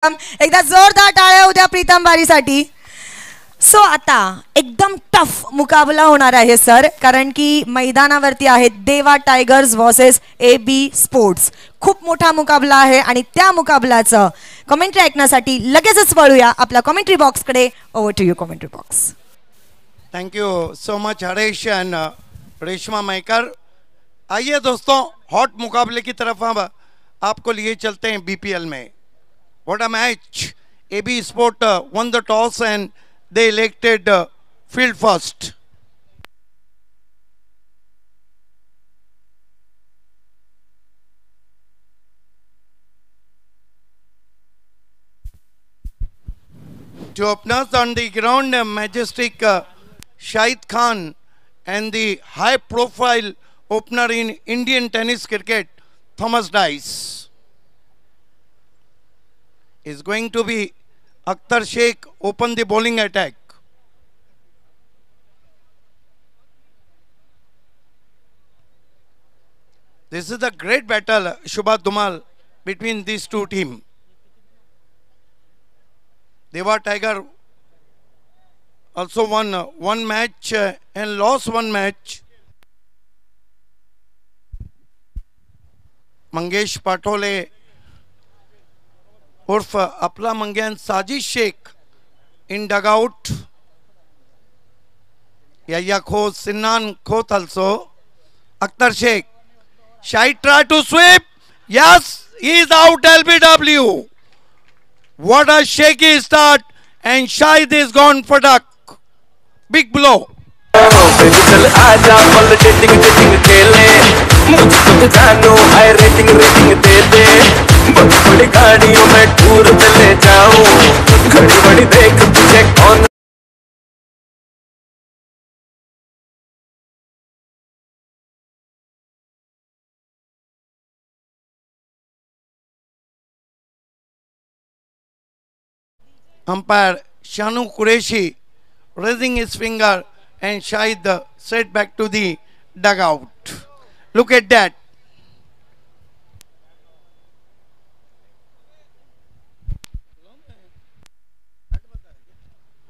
एकदा जोरदार टाळ्या उद्या प्रीतम वारीसाठी. सो आता एकदम टफ मुकाबला होणार आहे सर, कारण की मैदानावरती आहेत देवा टायगर्स वर्सेस AB स्पोर्ट्स. खूप मोठा मुकाबला आहे आणि त्या मुकाबल्याचं कमेंट्री ऐकण्यासाठी लगेचच वळूया आपल्या कमेंट्री बॉक्सकडे. Over to you commentary box. Thank you so much Harish and Reshma Makar. आइए दोस्तों, हॉट मुकाबले की तरफ हम आपको लिए चलते हैं BPL में. What a match. AB sport won the toss and they elected field first. To open us on the ground, majestic Shahid Khan and the high-profile opener in Indian tennis cricket, Thomas Dice. Is going to be Akhtar Sheikh open the bowling attack. This is a great battle, Shubha Dumal, between these two teams. Deva Tiger also won one match and lost one match. Mangesh Patole उर्फ अपला मंगेन साजिश Sheikh in dugout. Yahya Khoth, Sinan Khoth also. Akhtar Sheikh. Shahid tried to sweep. Yes, he is out. LBW. What a shaky start, and Shahid is gone for duck. Big blow. बड़ी गाड़ियों में tour पे ले जाऊं, घड़ी बड़ी देख तुझे कौन. Umpire Shanu Qureshi raising his finger, and Shahid set back to the dugout. Look at that.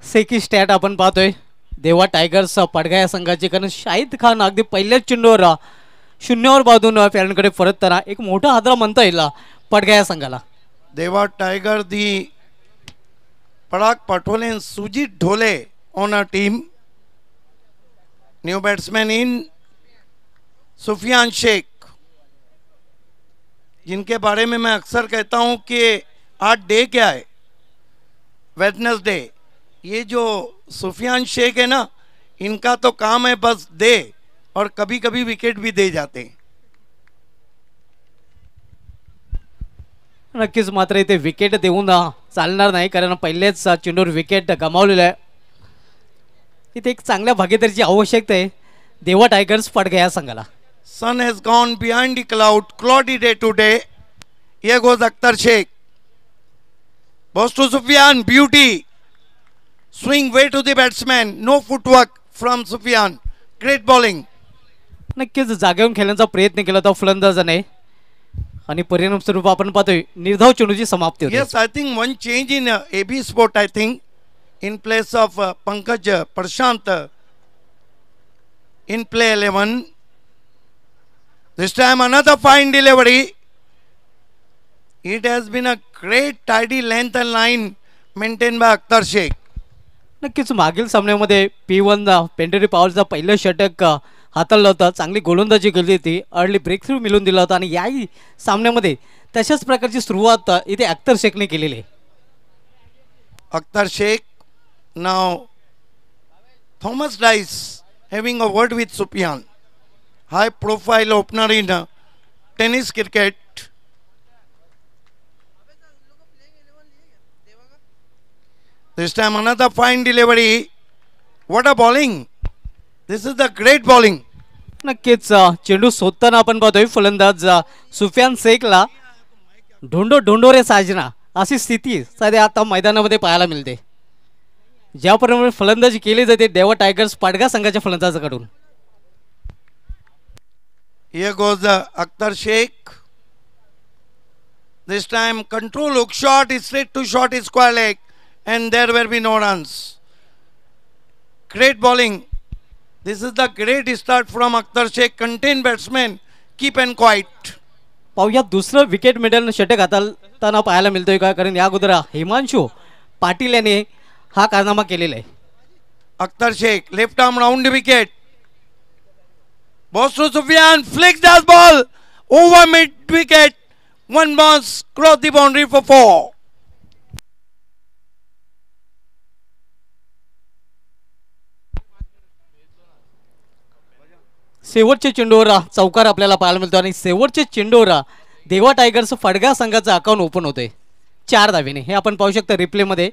सेकी स्टॅट आपण पाहतोय देवा टायगर्स पडगा या संघाची, कारण शाहिद खान अगदी पहिल्याच चेंडूवर शून्यावर बांधून पॅरेंटकडे परतताना एक मोठा हादरा म्हणता येईल पडगा या संघाला. देवा tiger the Parag Patole and Sujit Dhole on a team. New batsman in Sufyan Sheikh, जिनके बारे में मैं अक्सर कहता हूं कि आज डे क्या है, वेडनेसडे. ये जो सुफियान शेख है ना, इनका तो काम है बस दे, और कभी कभी विकेट भी दे जाते हैं. नक्कीच मात्र इथे विकेट देऊन चालणार नाही, कारण पहिलेच चेंडूवर विकेट गमावलेला आहे. इथे एक चांगल्या भागीदारीची आवश्यकता आहे देवा टायगर्स पडगा या संघाला. Sun has gone behind the cloud, cloudy day today. Here goes Akhtar Sheikh. Boss to Sufyan, beauty. Swing way to the batsman. No footwork from Sufyan. Great bowling. नक्कीच जागेवरून खेळण्याचा प्रयत्न केला होता फलंदाजाने, आणि परिणाम स्वरूप आपण पाहतोय निर्धाव चेंडूची समाप्ती होते. Yes, I think one change in AB Sport, I think, in place of Pankaj Prashant in play 11. This time another fine delivery. It has been a great tidy length and line maintained by Akhtar Sheikh. नक्कीच मागील सामन्यामध्ये P1 पेंडेरी पॉवरचा पहिलं षटक हाताळलं होतं, चांगली गोलंदाजी केली होती, अर्ली ब्रेक थ्रू मिळवून दिला होता, आणि याही सामन्यामध्ये तशाच प्रकारची सुरुवात इथे अख्तर शेखने केलेली आहे. Akhtar Sheikh. Now Thomas Dice having a word with Sufyan. High profile opener in tennis cricket. This time another fine delivery. What a bowling. This is the great bowling. नक्कीच चेंडू सोडताना आपण पाहतोय फलंदाज सुफियान शेखला ढोंडो ढोंडो रे साजना अशी स्थिती सध्या आता मैदानामध्ये पाहायला मिळते. ज्याप्रमाणे फलंदाजी केली जाते देवा टायगर्स पडगा संघाच्या फलंदाजाकडून. Here goes Akhtar Sheikh. This time control hook shot is straight to short is square leg, and there will be no runs. Great bowling. This is the great start from Akhtar Sheikh. Contain batsman, keep and quiet. पाहूया दुसरं wicket middle षटक हाताळताना पाहायला मिळतोय का, कारण या अगोदर हिमांशु पाटील यांनी हा कारनामा केलेला आहे. Akhtar Sheikh, left arm round the wicket. Boss to Sufyan, flicks that ball over mid wicket. One bounce, cross the boundary for 4. शेवटचे चेंडूवर चौकार आपल्याला पाहायला मिळतो आणि शेवटचे चेंडूवर देवा टायगर्स फडगा संघाचं अकाउंट ओपन होते 4 धावेने. हे आपण पाहू शकता रिप्ले मध्ये.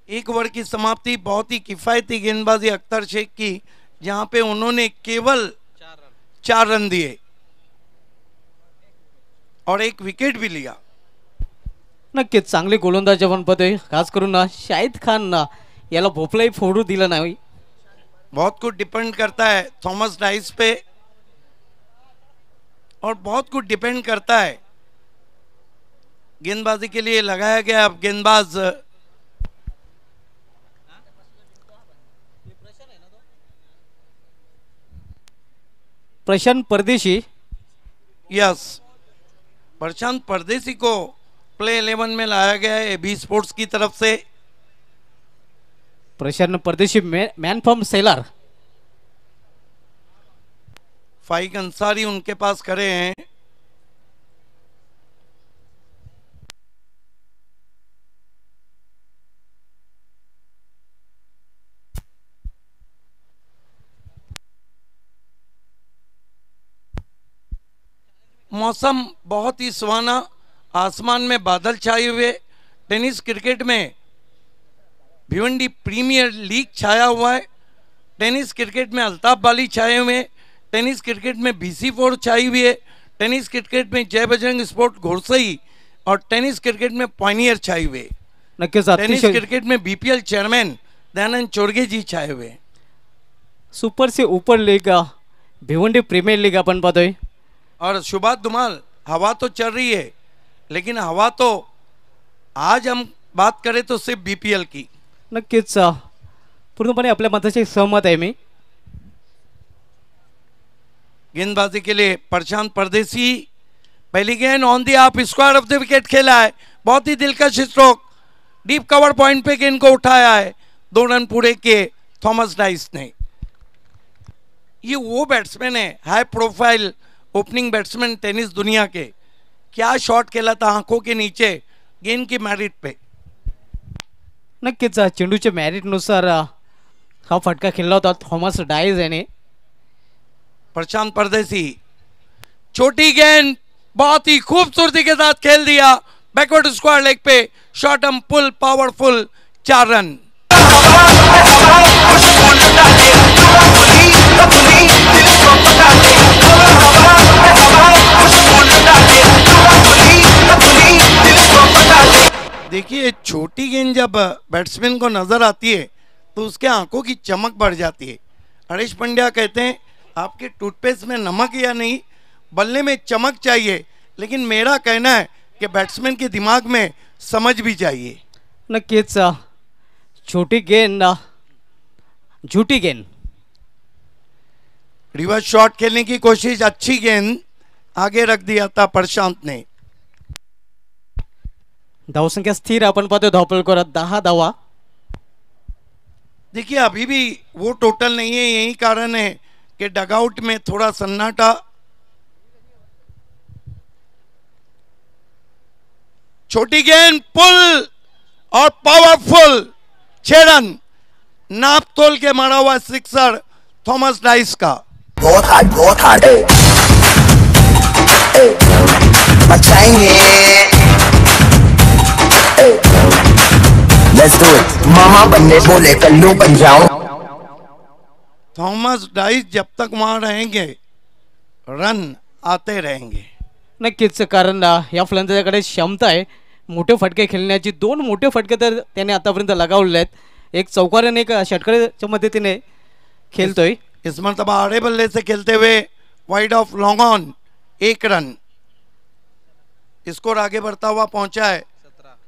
एक ओवर की समाप्ति. बहुत ही किफायती गेंदबाजी अख्तर शेख की, जहां पे उन्होंने केवल 4 रन दिए और एक विकेट भी लिया. नक्कीच चांगले गोलंदाज आपण पाहतोय. खास करून शाहिद खान याला भोपळाही फोडू दिला नाही. बहुत कुछ डिपेंड करता है थॉमस डाइस पे, और बहुत कुछ डिपेंड करता है गेंदबाजी के लिए लगाया गया गेंदबाज. प्रशांत परदेशी. यस, प्रशांत परदेसी को प्ले 11 में लाया गया है एबी स्पोर्ट्स की तरफ से. प्रशांत परदेशी मैन फ्रॉम सेलर. फाइक अंसारी उनके पास खड़े हैं. मौसम बहुत ही सुहाना, आसमान में बादल छाए हुए. टेनिस क्रिकेट में भिवंडी प्रीमियर लीग छाया हुआ है. टेनिस क्रिकेट में अल्ताफ बाली छाए हुए हैं. टेनिस क्रिकेट में BC4 छाई हुई है. टेनिस क्रिकेट में जय बजरंग स्पोर्ट घोड़सई और टेनिस क्रिकेट में पायनियर छाए हुए. नक्कीच टेनिस अतिशय क्रिकेट में BPL चेयरमैन दयानंद चोरगे जी छाए हुए. सुपर से ऊपर लीग भिवंडी प्रीमियर लीग आपण पाहतोय. और शुभात धुमाल, हवा तो चल रही है, लेकिन हवा तो आज हम बात करें तो सिर्फ BPL की. नक्कीच पूर्णपणे आपल्या मताशी सहमत आहे मी. गेंदबाजी के लिए प्रशांत परदेसी. पहली गेंद ऑन दी आप स्क्वायर ऑफ द विकेट खेला है. बहुत ही दिलकश स्ट्रोक. डीप कवर पॉइंट पे गेंद को उठाया है. 2 रन पूरे किए थॉमस डाइस ने. ये वो बैट्समैन है, high profile opening batsman tennis दुनिया के. क्या शॉट खेला था आंखों के नीचे गेंद की मेरिट पे. नक्कीच चेंडूच्या मॅरिटनुसार हा फटका खेळला होता थॉमस डाइस याने. प्रशांत परदेसी, छोटी गेंद बहुत ही खूबसूरती के साथ खेल दिया. बैकवर्ड स्क्वायर लेग पे short and pull powerful 4 run. देखिए, छोटी गेंद जब बैट्समैन को नजर आती है तो उसके आंखों की चमक बढ़ जाती है. हरीश पंड्या कहते हैं आपके टूथपेस्ट में नमक या नहीं, बल्ले में चमक चाहिए. लेकिन मेरा कहना है कि बैट्समैन के दिमाग में समझ भी चाहिए. नक्कीच छोटी गेंद झूठी गेंद. रिवर्स शॉट खेलने की कोशिश, अच्छी गेंद आगे रख दिया था प्रशांत ने. धावसंख्या स्थिर आपण पाहतोय. धावफलक 10 धावा. देखिए, अभी भी वो टोटल नहीं है. यही कारण है कि डगआउट में थोड़ा सन्नाटा. छोटी गेंद पुल और पावरफुल 6 रन. नाप तोल के मारा हुआ सिक्सर थॉमस डाइस का. बहुत हार्ड बचाएंगे. Let's do it. मामा बनने बोले कल्लू बन जाऊं. थॉमस डाइस जब तक वहां रहेंगे रन आते रहेंगे. नक्कीच, कारण या फलंदाजाकडे क्षमता आहे मोठे फटके खेळण्याची. 2 मोठे फटके तर त्याने आतापर्यंत लगावले आहेत. एक चौकाराने एक षटकाराच्या मदतीने खेळतोय. इस मरतबा आड़े बल्ले से खेलते हुए wide of long on 1 run. Score आगे बढ़ता हुआ पहुंचा है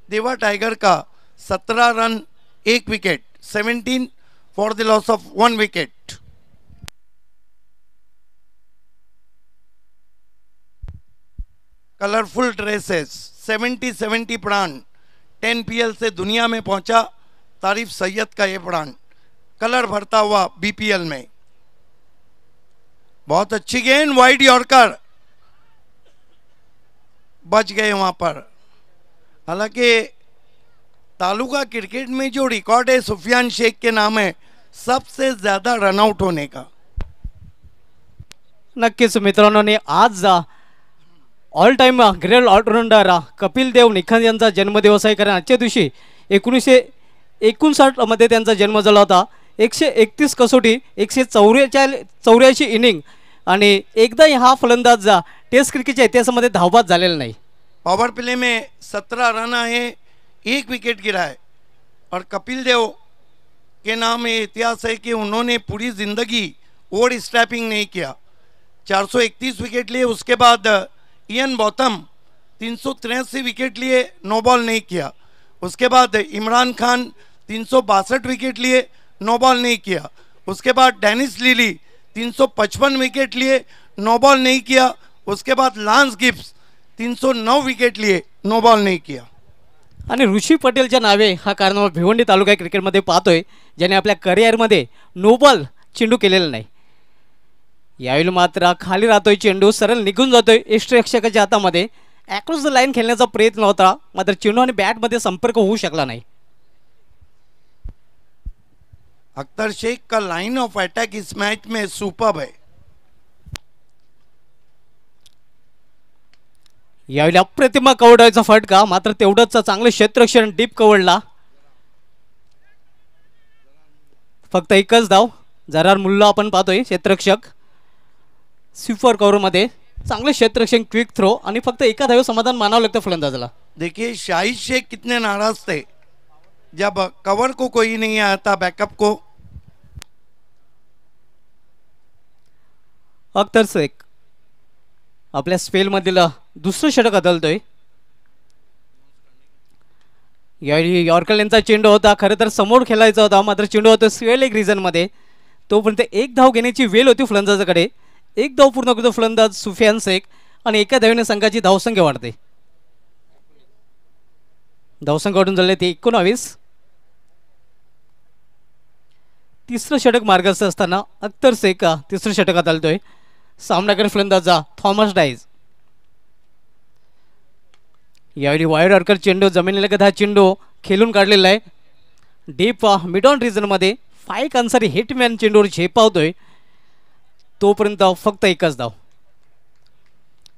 देवा टाइगर का 17 run 1 wicket, 17 for the loss of 1 wicket. Colourful dresses 70 brand 10 PL से दुनिया में पहुंचा तारिफ सैयद का ये ब्रांड, कलर भरता हुआ BPL में। बहुत अच्छी गेंद, वाइड यॉर्कर, बच गए वहां पर। हालांकि तालुका क्रिकेट में जो रिकॉर्ड है सुफियान शेख के नाम है सबसे ज्यादा रनआउट होने का। नक्कीच मित्रांनो, आणि आज all time great allrounder Kapil Dev Nikhanj यांचा जन्मदिवस आहे. कारण आजच्या दिवशी 1959 मध्ये त्यांचा जन्म झाला होता. 131 कसोटी, 184 इनिंग आणि एकदा हा फलंदाज टेस्ट क्रिकेटच्या इतिहासामध्ये धावबाद झालेला नाही. पावर प्ले में 17 रन आए, 1 विकेट गिरा है। और कपिल देव के नाम ये इतिहास है कि उन्होंने पूरी जिंदगी ओवर स्टैपिंग नहीं किया। 431 विकेट लिए, उसके बाद इयन बॉथम 383 विकेट लिए, नो बॉल नहीं किया। उसके बाद इमरान खान 362 विकेट लिए, नो बॉल नहीं किया। उसके बाद डेनिस लिली 355 विकेट लिए, नो बॉल नहीं किया। उसके बाद लांस गिब्स 309 विकेट लिए, नो बॉल नहीं किया। आणि ऋषी पटेलच्या नावे हा कारनामा भिवंडी तालुका क्रिकेटमध्ये पाहतोय, ज्याने आपल्या करिअरमध्ये नो बॉल चेंडू केलेला नाही. यावेळी मात्र खाली राहतोय चेंडू, सरळ निघून जातोय यष्टीरक्षकाच्या हातामध्ये. ॲक्रॉस द लाईन खेळण्याचा प्रयत्न होता, मात्र चेंडू आणि बॅटमध्ये संपर्क होऊ शकला नाही. अख्तर शेख का लाइन ऑफ अटैक इस मैच में सुपर्ब है। यावेळी अप्रतिम कवडाचा फटका, मात्र तेवढंच चांगलं क्षेत्ररक्षण डीप कवडला. फक्त एकच धाव. जरार मुल्ला आपण पाहतोय क्षेत्ररक्षक, स्वीपर कव्हरमध्ये चांगले क्षेत्ररक्षण, क्विक थ्रो आणि फक्त एका धावे समाधान मानावं लागतं फलंदाजाला. देखिए शाहिद शेख कितने नाराज थे जब कवर को कोई नहीं आया था, बैकअप को। अख्तर शेख आपल्या स्पेलमधील दुसरं षटक बदलतोय. यावेळी यॉर्कर यांचा चेंडू होता, खरं तर समोर खेळायचा होता, मात्र चेंडू होता स्वेल एक रिझनमध्ये. तोपर्यंत एक धाव घेण्याची वेळ होती फलंदाजाकडे. एक धाव पूर्ण करतो फलंदाज सुफियान शेख आणि एका धावेने संघाची धावसंख्या वाढते. धावसंख्या वाढून झाले ते 19. तिसरं षटक मार्गस्थ असताना अख्तर शेख तिसरं षटकात आलतोय. सामनाकडे फलंदाजा थॉमस डाईज. यावेळी वाईड ऑर्कर चेंडू जमिनीलगत हा चेंडू खेळून काढलेला आहे. डीप मिड ऑन रिजनमध्ये 5 अन्सारी हिटमॅन चेंडूवर झेपावतोय. तोपर्यंत फक्त एकच धाव.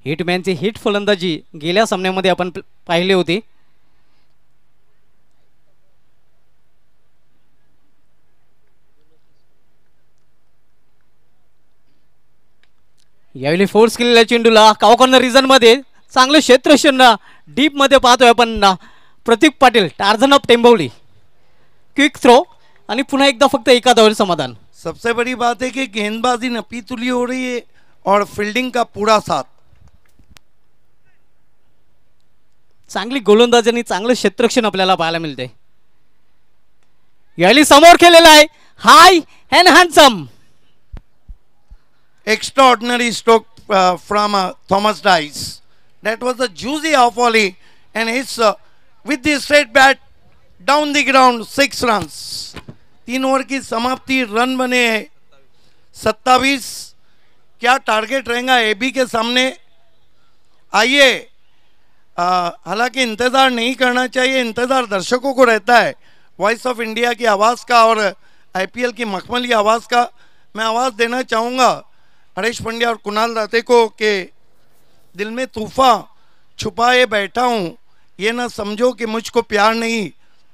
हिटमॅनची हिट फलंदाजी गेल्या सामन्यामध्ये आपण पाहिले होते. यावेळी फोर्स केलेल्या चेंडूला कॉर्नर रिजन मध्ये चांगलं क्षेत्ररक्षण डीप मध्ये पाहतोय आपण. Prateek Patil Tarzan of Tembivali, quick throw आणि पुन्हा एकदा फक्त एका धावेवर समाधान. सबसे बड़ी बात है कि गेंदबाजी नपी तुली हो रही है और फील्डिंग का पूरा साथ. चांगली गोलंदाजी आणि चांगलं क्षेत्ररक्षण आपल्याला पाहायला मिळते. यावेळी समोर खेळलेला आहे high and handsome. Extraordinary stroke from Thomas Dice. That was a juicy off volley and hits with the straight bat down the ground 6 runs. 3 over की समाप्ति, रन बने हैं 27. क्या टारगेट रहेगा एबी के सामने? आइए, हालांकि इंतज़ार नहीं करना चाहिए, इंतज़ार दर्शकों को रहता है वॉइस ऑफ इंडिया की आवाज़ का और आईपीएल की मखमली आवाज़ का. मैं आवाज़ देना चाहूँगा हरीश पंड्या और कुणाल दाते को कि दिल में तूफान छुपाए बैठा हूँ, ये ना समझो कि मुझको प्यार नहीं,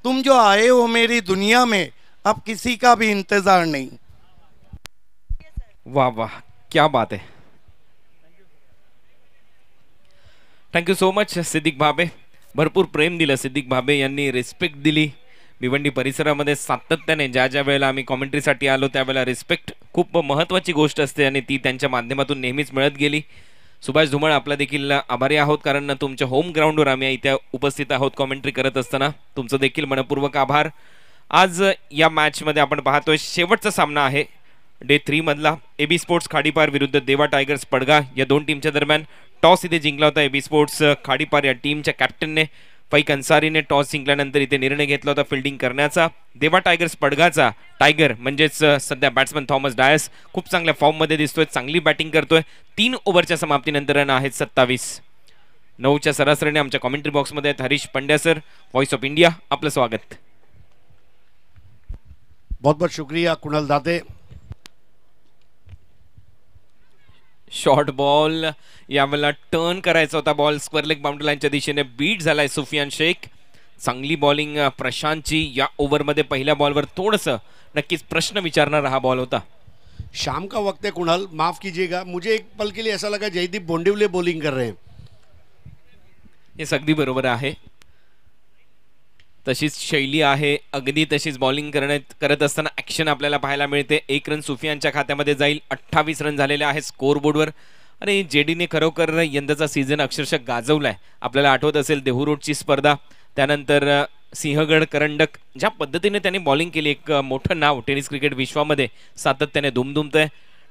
तुम जो आए हो मेरी दुनिया में अब किसी का भी इंतज़ार नहीं. वाह वाह, क्या बात है. Thank you so much Siddiq Bhabe. भरपूर प्रेम दिलं सिद्दीक भाबे यांनी, रिस्पेक्ट दिली भिवंडी परिसरामध्ये सातत्याने ज्या ज्या वेळेला आम्ही कॉमेंट्रीसाठी आलो त्यावेळेला रिस्पेक्ट खूप महत्त्वाची गोष्ट असते आणि ती त्यांच्या माध्यमातून नेहमीच मिळत गेली. सुभाष धुमाळ आपला देखील आभारी आहोत, कारण तुमच्या होम ग्राउंडवर आम्ही इथे उपस्थित आहोत कॉमेंट्री करत असताना. तुमचं देखील मनपूर्वक आभार. आज या मॅचमध्ये आपण पाहतोय शेवटचा सामना आहे डे 3 मधला. एबी स्पोर्ट्स खाडीपार विरुद्ध देवा टायगर्स पडगा या दोन टीमच्या दरम्यान. टॉस इथे जिंकला होता एबी स्पोर्ट्स खाडीपार या टीमच्या कॅप्टनने. फैक अन्सारीने टॉस जिंकल्यानंतर इथे निर्णय घेतला होता फिल्डिंग करण्याचा. देवा टायगर्स पडगाचा टायगर म्हणजेच सध्या बॅट्समन थॉमस डायस खूप चांगल्या फॉर्ममध्ये दिसतोय, चांगली बॅटिंग करतोय. 3 ओव्हरच्या समाप्तीनंतर रन आहेत 27. 9च्या सरासरीने आमच्या कॉमेंट्री बॉक्समध्ये आहेत Harish Pandya sir, voice of India. आपलं स्वागत. बहुत बहुत शुक्रिया कुणाल दाते. शॉर्ट बॉल यावेळेला टर्न करायचा होता, बॉल स्क्वेअर लेग बाउंड्री लाईनच्या दिशेने बीट झालाय सुफियान शेख. चांगली बॉलिंग प्रशांतची या ओव्हरमध्ये. पहिल्या बॉलवर थोडंसं नक्कीच प्रश्न विचारणारा हा बॉल होता. शाम का वक्त है कुणाल, माफ कीजिएगा, मुझे एक पल के लिए ऐसा लगा जयदीप बोंडिवले बॉलिंग कर रहे हैं. हे अगदी बरोबर आहे, तशीच शैली आहे, अगदी तशीच बॉलिंग करत असताना ॲक्शन आपल्याला पाहायला मिळते. 1 रन सुफियानच्या खात्यामध्ये जाईल. 28 रन झालेले आहेत स्कोअर बोर्डवर. आणि जेडीने खरोखर यंदाचा सीझन अक्षरशः गाजवलाय. आपल्याला आठवत असेल देहू रोडची स्पर्धा, त्यानंतर सिंहगड करंडक, ज्या पद्धतीने त्यांनी बॉलिंग केली. एक मोठं नाव टेनिस क्रिकेट विश्वामध्ये सातत्याने दुमदुमतंय.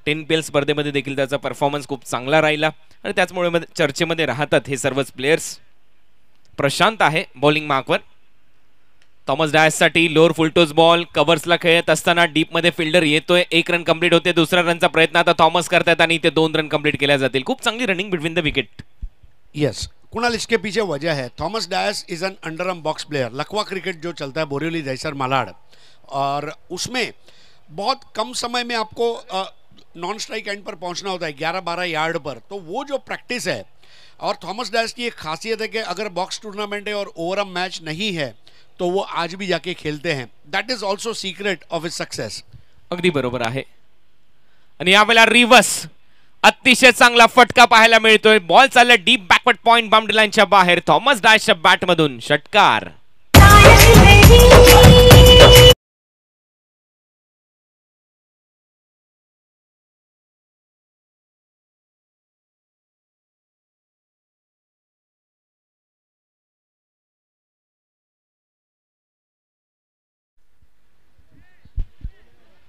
10 PL स्पर्धेमध्ये देखील त्याचा परफॉर्मन्स खूप चांगला राहिला आणि त्याचमुळे चर्चेमध्ये राहतात हे सर्वच प्लेयर्स. प्रशांत आहे बॉलिंग मार्कवर. थॉमस डायससाठी लोअर फुलटोस बॉल, कव्हर्सला खेळत असताना डीपमध्ये फिल्डर येतोय. 1 रन कंप्लीट होते. दुसऱ्या रनचा प्रयत्न आता थॉमस करतायत आणि इथे 2 रन कंप्लीट केल्या जातील. खूप चांगली running between the wicket. Yes Kunal, इसके पीछे वजह है Thomas Dias is an underarm box player. लखवा क्रिकेट जो चलता है बोरिवली जैसर मालाड, और उसमें बहुत कम समय में आपको नॉन स्ट्राइक एंड पर पहुंचना होता है 11-12 यार्ड पर. तो वो जो प्रैक्टिस है, और थॉमस डायस की एक खासियत है कि अगर बॉक्स टूर्नामेंट है और ओवरऑल मैच नहीं है तो वो आज भी जाके खेलते हैं. That is also secret of his success. अगदी बरोबर आहे. आणि यावेळेला रिव्हर्स अतिशय चांगला फटका पाहायला मिळतोय. बॉल चालला डीप बॅकवर्ड पॉइंट बाउंड्री लाईनच्या बाहेर. थॉमस डायसच्या बॅटमधून षटकार.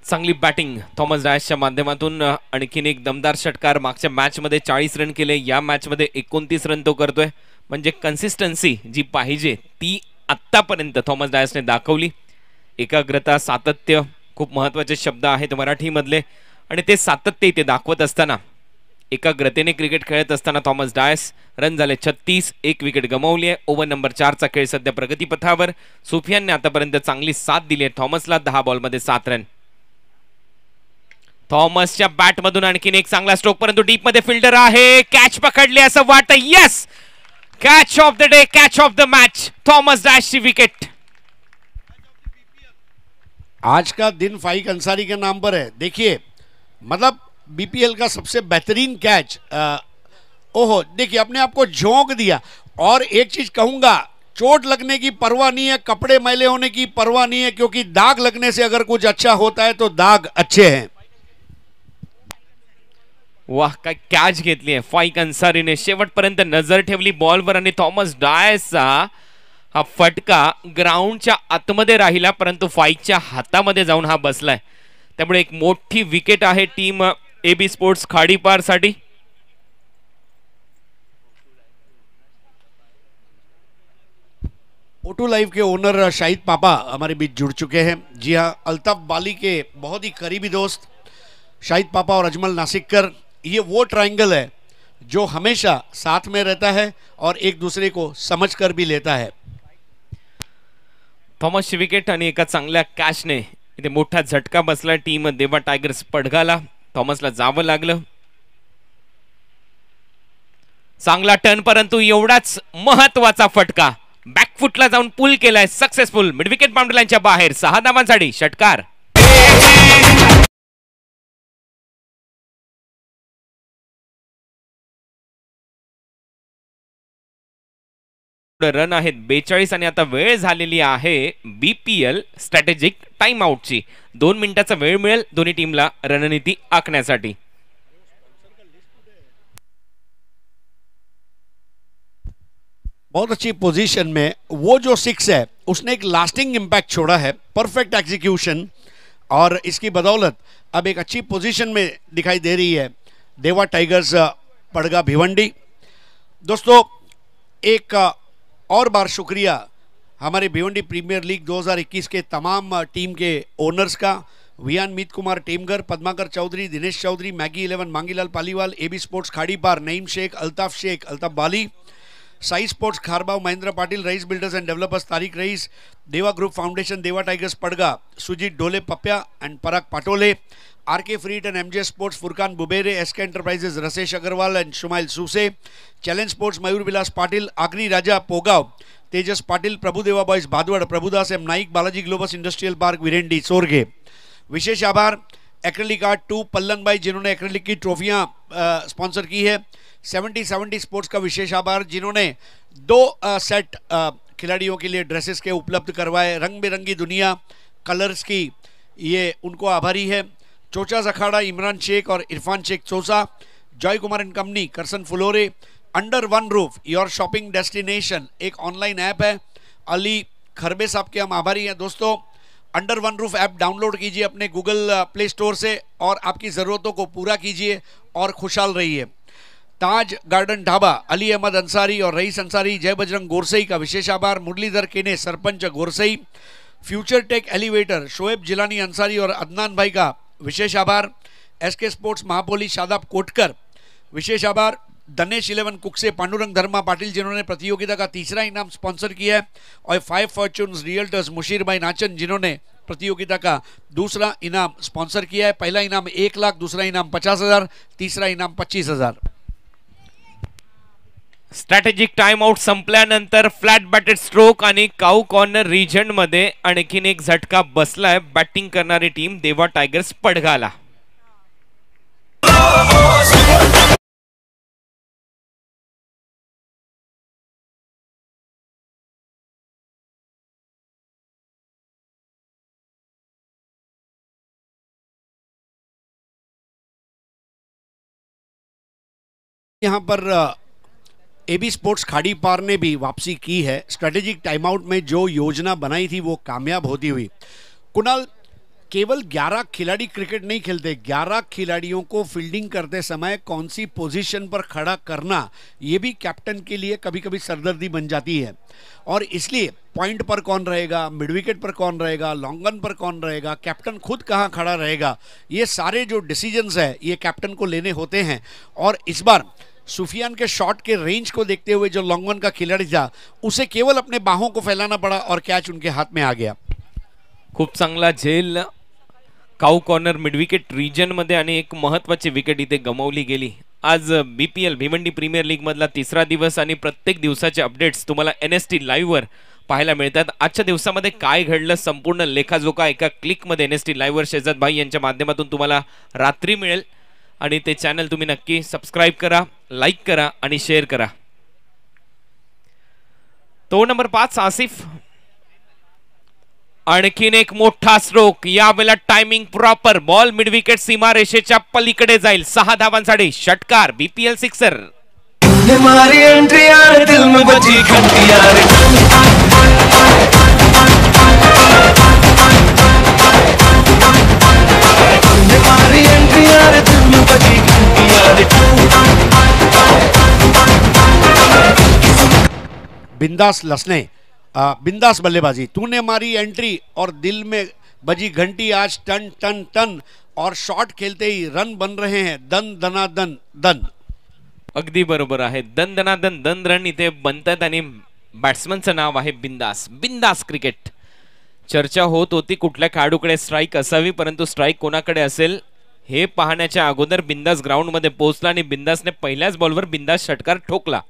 चांगली बॅटिंग थॉमस डायसच्या माध्यमातून. आणखीन एक दमदार षटकार. मागच्या मॅचमध्ये 40 रन केले, या मॅचमध्ये 29 रन तो करतोय. म्हणजे कन्सिस्टन्सी जी पाहिजे ती आत्तापर्यंत थॉमस डायसने दाखवली. एकाग्रता, सातत्य खूप महत्त्वाचे शब्द आहेत मराठीमधले, आणि ते सातत्य इथे दाखवत असताना, एकाग्रतेने क्रिकेट खेळत असताना थॉमस डायस. रन झाले 36, 1 विकेट गमावली आहे. ओव्हर नंबर 4चा खेळ सध्या प्रगतीपथावर. सुफियानने आतापर्यंत चांगली साथ दिली आहे थॉमसला. 10 बॉलमध्ये 7 रन. थॉमसच्या बॅटमधून आणखीन एक चांगला स्ट्रोक, परंतु डीप मध्ये फिल्डर आहे. कॅच पकडली असं वाटतं. Yes, catch of the day, catch of the match, Thomas dash की विकेट। आज का दिन फाइक अंसारी के नाम पर है। देखिए मतलब बीपीएल का सबसे बेहतरीन कैच। ओहो देखिए अपने आप को झोंक दिया। और एक चीज कहूंगा, चोट लगने की परवाह नहीं है, कपड़े मैले होने की परवाह नहीं है, क्योंकि दाग लगने से अगर कुछ अच्छा होता है तो दाग अच्छे हैं। वाह, काय कॅच घेतली आहे फाइक अन्सारीने, शेवटपर्यंत नजर ठेवली बॉलवर आणि थॉमस डायसचा हा फटका ग्राउंडच्या आतमध्ये राहिला, परंतु फाइकच्या हातामध्ये जाऊन हा बसलाय। त्यामुळे एक मोठी विकेट आहे टीम एबी स्पोर्ट्स खाडीपार साठी। O2 लाइव के ओनर शाहिद पापा हमारे बीच जुड़ चुके हैं। जी हाँ, अल्ताफ बाली के बहुत ही करीबी दोस्त शाहिद पापा और अजमल नासिककर, ये वो ट्रायंगल है जो हमेशा साथ में रहता है और एक दूसरे को समझ कर भी लेता है। थॉमसची विकेट आणि एका चांगल्या कॅचने इथे मोठा झटका बसला टीम देवा टायगर्स पडगाला। थॉमसला जावं लागलं, चांगला टर्न, परंतु एवढाच महत्वाचा फटका बॅकफुटला जाऊन पुल केलाय सक्सेसफुल मिड विकेट बाउंड्री लाईनच्या बाहेर। 6 धावांसाठी षटकार। रन आहेत 42 आणि आता वेळ झालेली आहे BPL स्ट्रॅटेजिक टाइम आउटची. 2 मिनिटाचा वेळ मिळेल दोन्ही टीमला रणनीती आखण्यासाठी. बहुत अच्छी पोजीशन में वो जो 6 है उसने एक लास्टिंग इम्पैक्ट छोड़ा है, परफेक्ट एग्जीक्यूशन, और इसकी बदौलत अब एक अच्छी पोजीशन में दिखाई दे रही है देवा टाइगर्स पड़गा भिवंडी. दोस्तों एक और बार शुक्रिया हमारे भिवंडी प्रीमियर लीग 2021 के तमाम टीम के ओनर्स का, Viaan Meet Kumar Temgar, Padmakar Chaudhari, Dinesh Chaudhari, Maggi 11, Mangilal Paliwal, AB sports Khadipar, Naeem Shaikh, Altaf Bali, Sai sports Kharbav, Mahendra Patil, Rais builders and developers Tariq Rais, Deva group foundation, Deva tigers Padga, Sujit Dole Papya and Parag Patole, RK freight and MJ sports Furqan Bubere, SK enterprises Rasesh Agrawal and Shumail Suse, challenge sports Mayur Vilas Patil, Agri Raja Pogaon, Tejas Patil, Prabhudeva boys Bhadwad, Prabhudas M Naik, Balaji globus industrial park Virendi Sorge. विशेष आभार एक्रेलिक आर्ट 2 पल्लन भाई जिन्होंने acrylic की ट्रॉफियां sponsor की है. 70 sports का विशेष आभार जिन्होंने 2 सेट खिलाड़ियों के लिए ड्रेसेस के उपलब्ध करवाए, रंग बिरंगी दुनिया कलर्स की, ये उनको आभारी है. चोचास अखाड़ा इमरान शेख और Irfan Shaikh Chosa, Joy Kumar and company, Karsan Fulore, under one roof your shopping destination एक ऑनलाइन ऐप है, अली खरबे साहब के हम आभारी हैं. दोस्तों under one roof app download कीजिए अपने गूगल प्ले स्टोर से और आपकी ज़रूरतों को पूरा कीजिए और खुशहाल रहिए. ताज गार्डन ढाबा, अली अहमद अंसारी और रईस अंसारी, जय बजरंग गोरसई का विशेष आभार. Muralidhar Kene, sarpanch Gorsai, future tech elevator, Shoaib Jilani Ansari और अदनान भाई का विशेष आभार. SK स्पोर्ट्स महापोली, शादाब कोटकर विशेष आभार. दनेश 11 कुक से पांडुरंग धर्मा पाटिल जिन्होंने प्रतियोगिता का 3रा इनाम स्पॉन्सर किया है, और 5 फॉर्च्यून्स रियल्टर्स मुशीर भाई नाचन जिन्होंने प्रतियोगिता का 2रा इनाम स्पॉन्सर किया है. पहला इनाम 1 लाख, दूसरा इनाम 50,000, तीसरा इनाम 25,000. स्ट्रॅटेजिक टाइम आउट संपल्यानंतर फ्लॅट बॅटेड स्ट्रोक आणि काऊ कॉर्नर रिजन मध्ये आणखीन एक झटका बसलाय बॅटिंग करणारी टीम देवा टायगर्स पडघाला. यहाँ पर AB स्पोर्ट्स खाड़ीपार ने भी वापसी की है. स्ट्रेटेजिक टाइम आउट में जो योजना बनाई थी वो कामयाब होती हुई. कुणाल, केवल 11 खिलाड़ी क्रिकेट नहीं खेलते, 11 खिलाड़ियों को फील्डिंग करते समय कौन सी पोजीशन पर खड़ा करना, ये भी कैप्टन के लिए कभी कभी सरदर्दी बन जाती है. और इसलिए पॉइंट पर कौन रहेगा, मिड विकेट पर कौन रहेगा, लॉन्ग रन पर कौन रहेगा, कैप्टन खुद कहाँ खड़ा रहेगा, ये सारे जो डिसीजंस है ये कैप्टन को लेने होते हैं. और इस बार सुफियान के शॉट के रेंज को देखते हुए जो लॉन्ग वन का खिलाड़ी था उसे केवल अपने बाहों को फैलाना पड़ा और कैच उनके हाथ में आ गया. खूप चांगला झेल काऊ कॉर्नर मिड विकेट रिजन मध्ये आणि एक महत्त्वाची विकेट इथे गमावली गेली. आज BPL भिवंडी प्रीमियर लीग मधला 3रा दिवस आणि प्रत्येक दिवसाचे अपडेट्स तुम्हाला NST लाईव्ह वर पाहायला मिळतात. आजच्या दिवसामध्ये काय घडलं संपूर्ण लेखाजोखा एका क्लिक मध्ये NST लाईव्ह वर शेजाद भाई यांच्या माध्यमातून तुम्हाला रात्री मिळेल. आणि ते चॅनल तुम्ही नक्की सबस्क्राइब करा, लाईक करा आणि शेअर करा. तो नंबर 5 आसिफ, आणखीन एक मोठा स्ट्रोक, यावेळेला timing proper, ball mid wicket सीमा रेषेच्या पलीकडे जाईल. 6 धावांसाठी षटकार, BPL सिक्सर. हमारी एंट्री यार दिल में बजी घंटी यार, हमारी एंट्री यार दिल में बजी घंटी यार. बिंदास लसने, बिंदास बल्लेबाजी, तूने मारी एंट्री और दिल में बजी घंटी, आज टन टन टन, और शॉट खेलते ही रन बन रहे हैं दन दना दन दन. अगदी बरोबर आहे. दन दनादन दन रन इथे बनतात आणि बॅट्समनचं नाव आहे बिंदास. बिंदास क्रिकेट. चर्चा होत होती कुठल्या खेळाडूकडे स्ट्राईक असावी, परंतु स्ट्राईक कोणाकडे असेल हे पाहण्याच्या अगोदर बिंदास ग्राउंड मध्ये पोहोचला आणि बिंदासने पहिल्याच बॉलवर बिंदास षटकार ठोकला.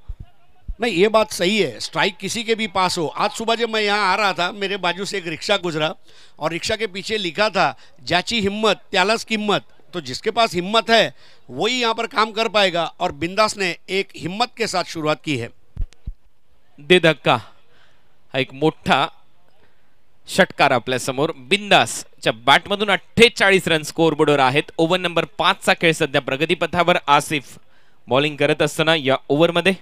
नहीं, ये बात सही है, स्ट्राइक किसी के भी पास हो. आज सुबह जब मैं यहाँ आ रहा था मेरे बाजू से एक रिक्शा गुजरा और रिक्शा के पीछे लिखा था ज्याची हिम्मत त्यालाच किंमत. तो जिसके पास हिम्मत है वही यहाँ पर काम कर पाएगा और बिंदास ने एक हिम्मत के साथ शुरुआत की है. दे धक्का हा एक मोठा षटकार आपल्या समोर. बिंदासच्या बॅटमधून 48 रन स्कोअर बोर्डवर आहेत. ओव्हर नंबर 5 चा खेळ सध्या प्रगतीपथावर. आसिफ बॉलिंग करत असताना या ओव्हरमध्ये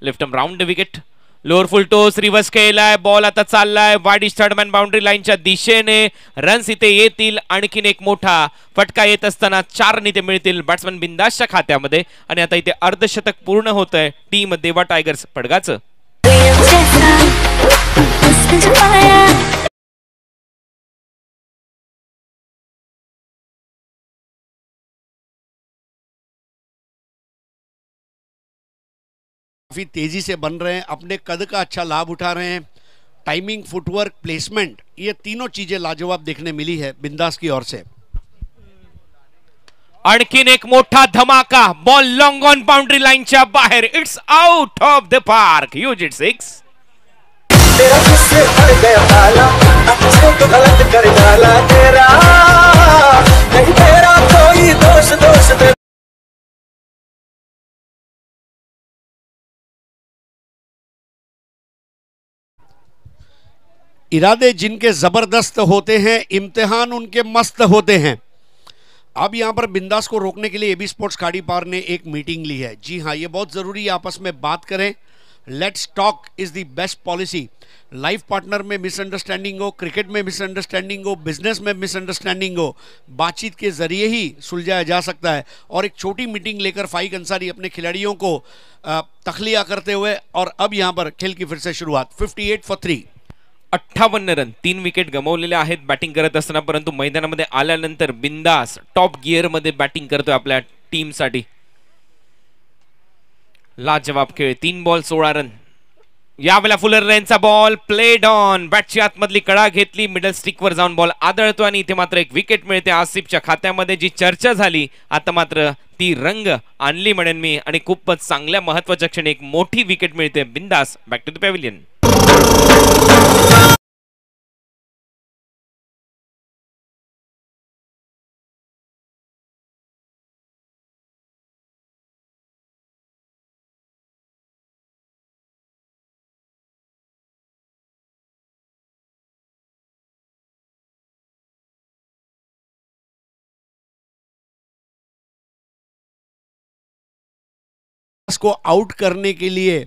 left arm round wicket. Lower full toss reverse केलाय. बॉल आता चाललाय वाईड थर्डमॅन बाउंड्री लाईनच्या दिशेने. रन्स इथे येतील. आणखीन एक मोठा फटका येत असताना 4 रन इथे मिळतील बॅट्समन बिंदासच्या खात्यामध्ये. आणि आता इथे अर्धशतक पूर्ण होत आहे टीम देवा टायगर्स पडगाचं. काफी तेजी से बन रहे हैं, अपने कद का अच्छा लाभ उठा रहे हैं. टाइमिंग, फुटवर्क, प्लेसमेंट, ये तीनों चीजें लाजवाब देखने मिली है बिंदास की ओर से. आणखीन एक मोठा धमाका. बॉल लॉन्ग ऑन बाउंड्री लाईनच्या बाहेर. It's out of the park. Huge it 6. तेरा किससे पड़ गया पाला, अच्छे तो गलत कर डाला तेरा, नहीं तेरा कोई दोष दोष. इरादे जिनके जबरदस्त होते हैं, इम्तिहान उनके मस्त होते हैं. अब यहाँ पर बिंदास को रोकने के लिए एबी स्पोर्ट्स खाड़ी पार ने एक मीटिंग ली है. जी हाँ, ये बहुत ज़रूरी है, आपस में बात करें. Let's talk is the best policy. Life partner में मिसअंडरस्टैंडिंग हो, क्रिकेट में मिसअंडरस्टैंडिंग हो, बिजनेस में मिसअंडरस्टैंडिंग हो, बातचीत के जरिए ही सुलझाया जा सकता है. और एक छोटी मीटिंग लेकर फाइक अंसारी अपने खिलाड़ियों को तखलिया करते हुए, और अब यहाँ पर खेल की फिर से शुरुआत. 58 for 3. 58 रन, 3 विकेट गमावलेले आहेत बॅटिंग करत असताना. परंतु मैदानामध्ये आल्यानंतर बिंदास टॉप गिअर मध्ये बॅटिंग करतोय आपल्या टीमसाठी. लाजवाब खेळ. 3 बॉल 16 रन. यावेळेला फुलर रेनचा बॉल प्लेड ऑन. बॅटची आतमधली कळा घेतली, मिडल स्टिकवर जाऊन बॉल आदळतो आणि इथे मात्र एक विकेट मिळते आसिफच्या खात्यामध्ये. जी चर्चा झाली आता मात्र ती रंग आणली म्हणेन मी. आणि खूपच चांगल्या महत्वाच्या क्षणी एक मोठी विकेट मिळते. बिंदास बॅक टू द पॅव्हिलियन. को आउट करने के लिए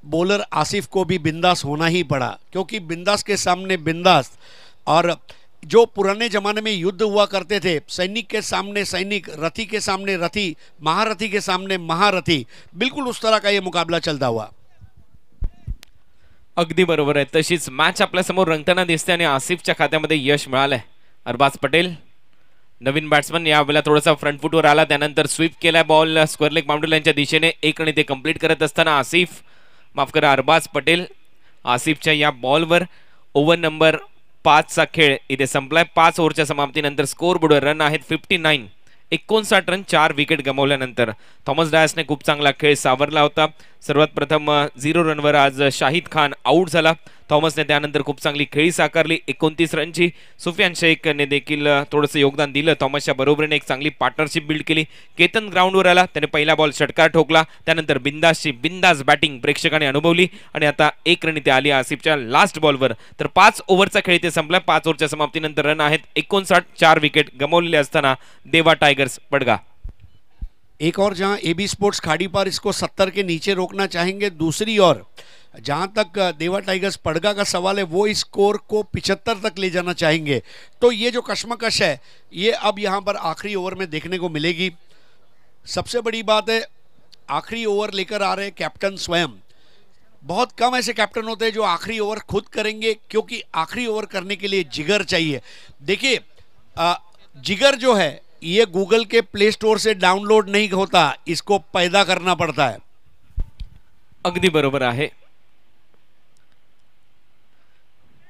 बॉलर आसिफ को भी बिंदास होना ही पड़ा, क्योंकि बिंदास के सामने बिंदास. और जो पुराने जमाने में युद्ध हुआ करते थे, सैनिक के सामने सैनिक, रथी के सामने रथी, महारथी के सामने महारथी, बिल्कुल उस तरह का ये मुकाबला चलता हुआ. अगदी बरोबर आहे. तशीच मॅच आपल्या समोर रंगताना दिसते आणि आसिफच्या खात्यामध्ये यश मिळालंय. अरबाज पटेल नवीन बॅट्समन यावेळेला थोडासा फ्रंट फुटवर आला, त्यानंतर स्वीप केलाय बॉल स्क्वेअर लेग बाउंड्री लाईनच्या दिशेने. 1 रन ते कंप्लीट करत असताना आसिफ, माफ करा अरबाज पटेल, आसिफच्या या बॉलवर ओव्हर नंबर 5 चा खेळ इथे संपलाय. 5 ओव्हरच्या समाप्तीनंतर स्कोअर बोर्डवर रन आहेत 59. 59 रन, 4 विकेट गमावल्यानंतर थॉमस डायसने खूप चांगला खेळ सावरला होता. सर्वात प्रथम 0 रनवर आज शाहिद खान आउट झाला. थॉमसने त्यानंतर खूप चांगली खेळी साकारली 29 रनची. सुफियान शेखने देखील थोडंसं योगदान दिलं. थॉमसच्या बरोबरीने एक चांगली पार्टनरशिप बिल्ड केली. केतन ग्राउंडवर आला, त्याने पहिला बॉल षटकार ठोकला. त्यानंतर बिंदासची बिंदास बॅटिंग प्रेक्षकांनी अनुभवली आणि आता 1 रन इथे आली आसिफच्या लास्ट बॉलवर. तर 5 ओव्हरचा खेळ इथे संपला. 5 ओव्हरच्या समाप्तीनंतर रन आहेत 59. 4 विकेट गमावलेले असताना देवा टायगर्स पडगा. एक और जहां एबी स्पोर्ट्स खाड़ी पर इसको 70 के नीचे रोकना चाहेंगे, दूसरी ओर जहां तक देवा टाइगर्स पड़गा का सवाल है, वो इस स्कोर को 75 तक ले जाना चाहेंगे. तो ये जो कश्मकश है, ये अब यहां पर आखिरी ओवर में देखने को मिलेगी. सबसे बड़ी बात है, आखिरी ओवर लेकर आ रहे कैप्टन स्वयं. बहुत कम ऐसे कैप्टन होते हैं जो आखिरी ओवर खुद करेंगे, क्योंकि आखिरी ओवर करने के लिए जिगर चाहिए. देखिए, जिगर जो है ये गूगल के प्ले स्टोर से डाउनलोड नहीं होता, इसको पैदा करना पड़ता है. अगदी बरोबर आहे.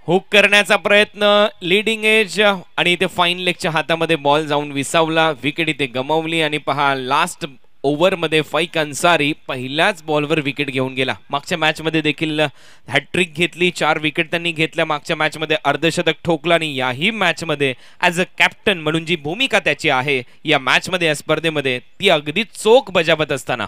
हुक करण्याचा प्रयत्न, लीडिंग एज, आणि इथे फाईन लेगच्या हातामध्ये बॉल जाऊन विसावला. विकेट इथे गमावली आणि पहा लास्ट ओव्हर मध्ये फाईक अन्सारी पहिल्याच बॉलवर विकेट घेऊन गेला. मागच्या मॅच मध्ये देखील हॅट्रिक घेतली, 4 विकेट त्यांनी घेतल्या. मागच्या मॅच मध्ये अर्धशतक ठोकला आणि याही मॅच मध्ये ॲज अ कॅप्टन म्हणून जी भूमिका त्याची आहे या मॅच मध्ये, या स्पर्धेमध्ये, ती अगदी चोख बजावत असताना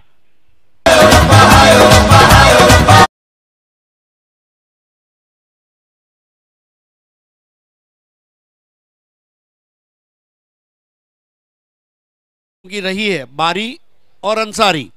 की रही है बारी और अंसारी।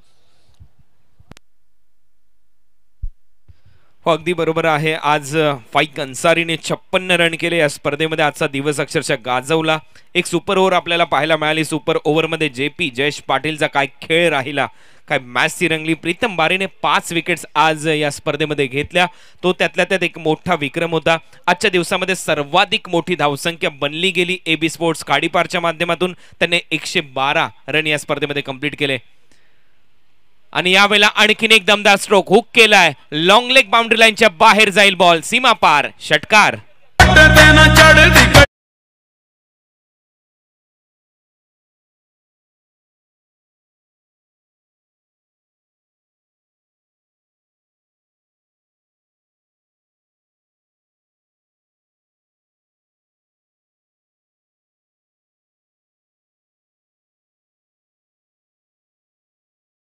हो, अगदी बरोबर आहे. आज फाईक अन्सारीने 56 रन केले या स्पर्धेमध्ये. आजचा दिवस अक्षरशः गाजवला. एक सुपर ओव्हर आपल्याला पाहायला मिळाली. सुपर ओव्हरमध्ये JP जयेश पाटीलचा काय खेळ राहिला, काय मॅच ती रंगली. प्रीतम बारीने 5 विकेट्स आज या स्पर्धेमध्ये घेतल्या. तो त्यातल्या त्यात एक मोठा विक्रम होता. आजच्या दिवसामध्ये सर्वाधिक मोठी धावसंख्या बनली गेली AB स्पोर्ट्स खाडीपारच्या माध्यमातून. त्याने 112 रन या स्पर्धेमध्ये कंप्लीट केले. आणि यावेळेला आणखीन एक दमदार स्ट्रोक हुक केलाय. लॉंग लेग बाउंड्री लाईनच्या बाहेर जाईल बॉल, सीमा पार, षटकार.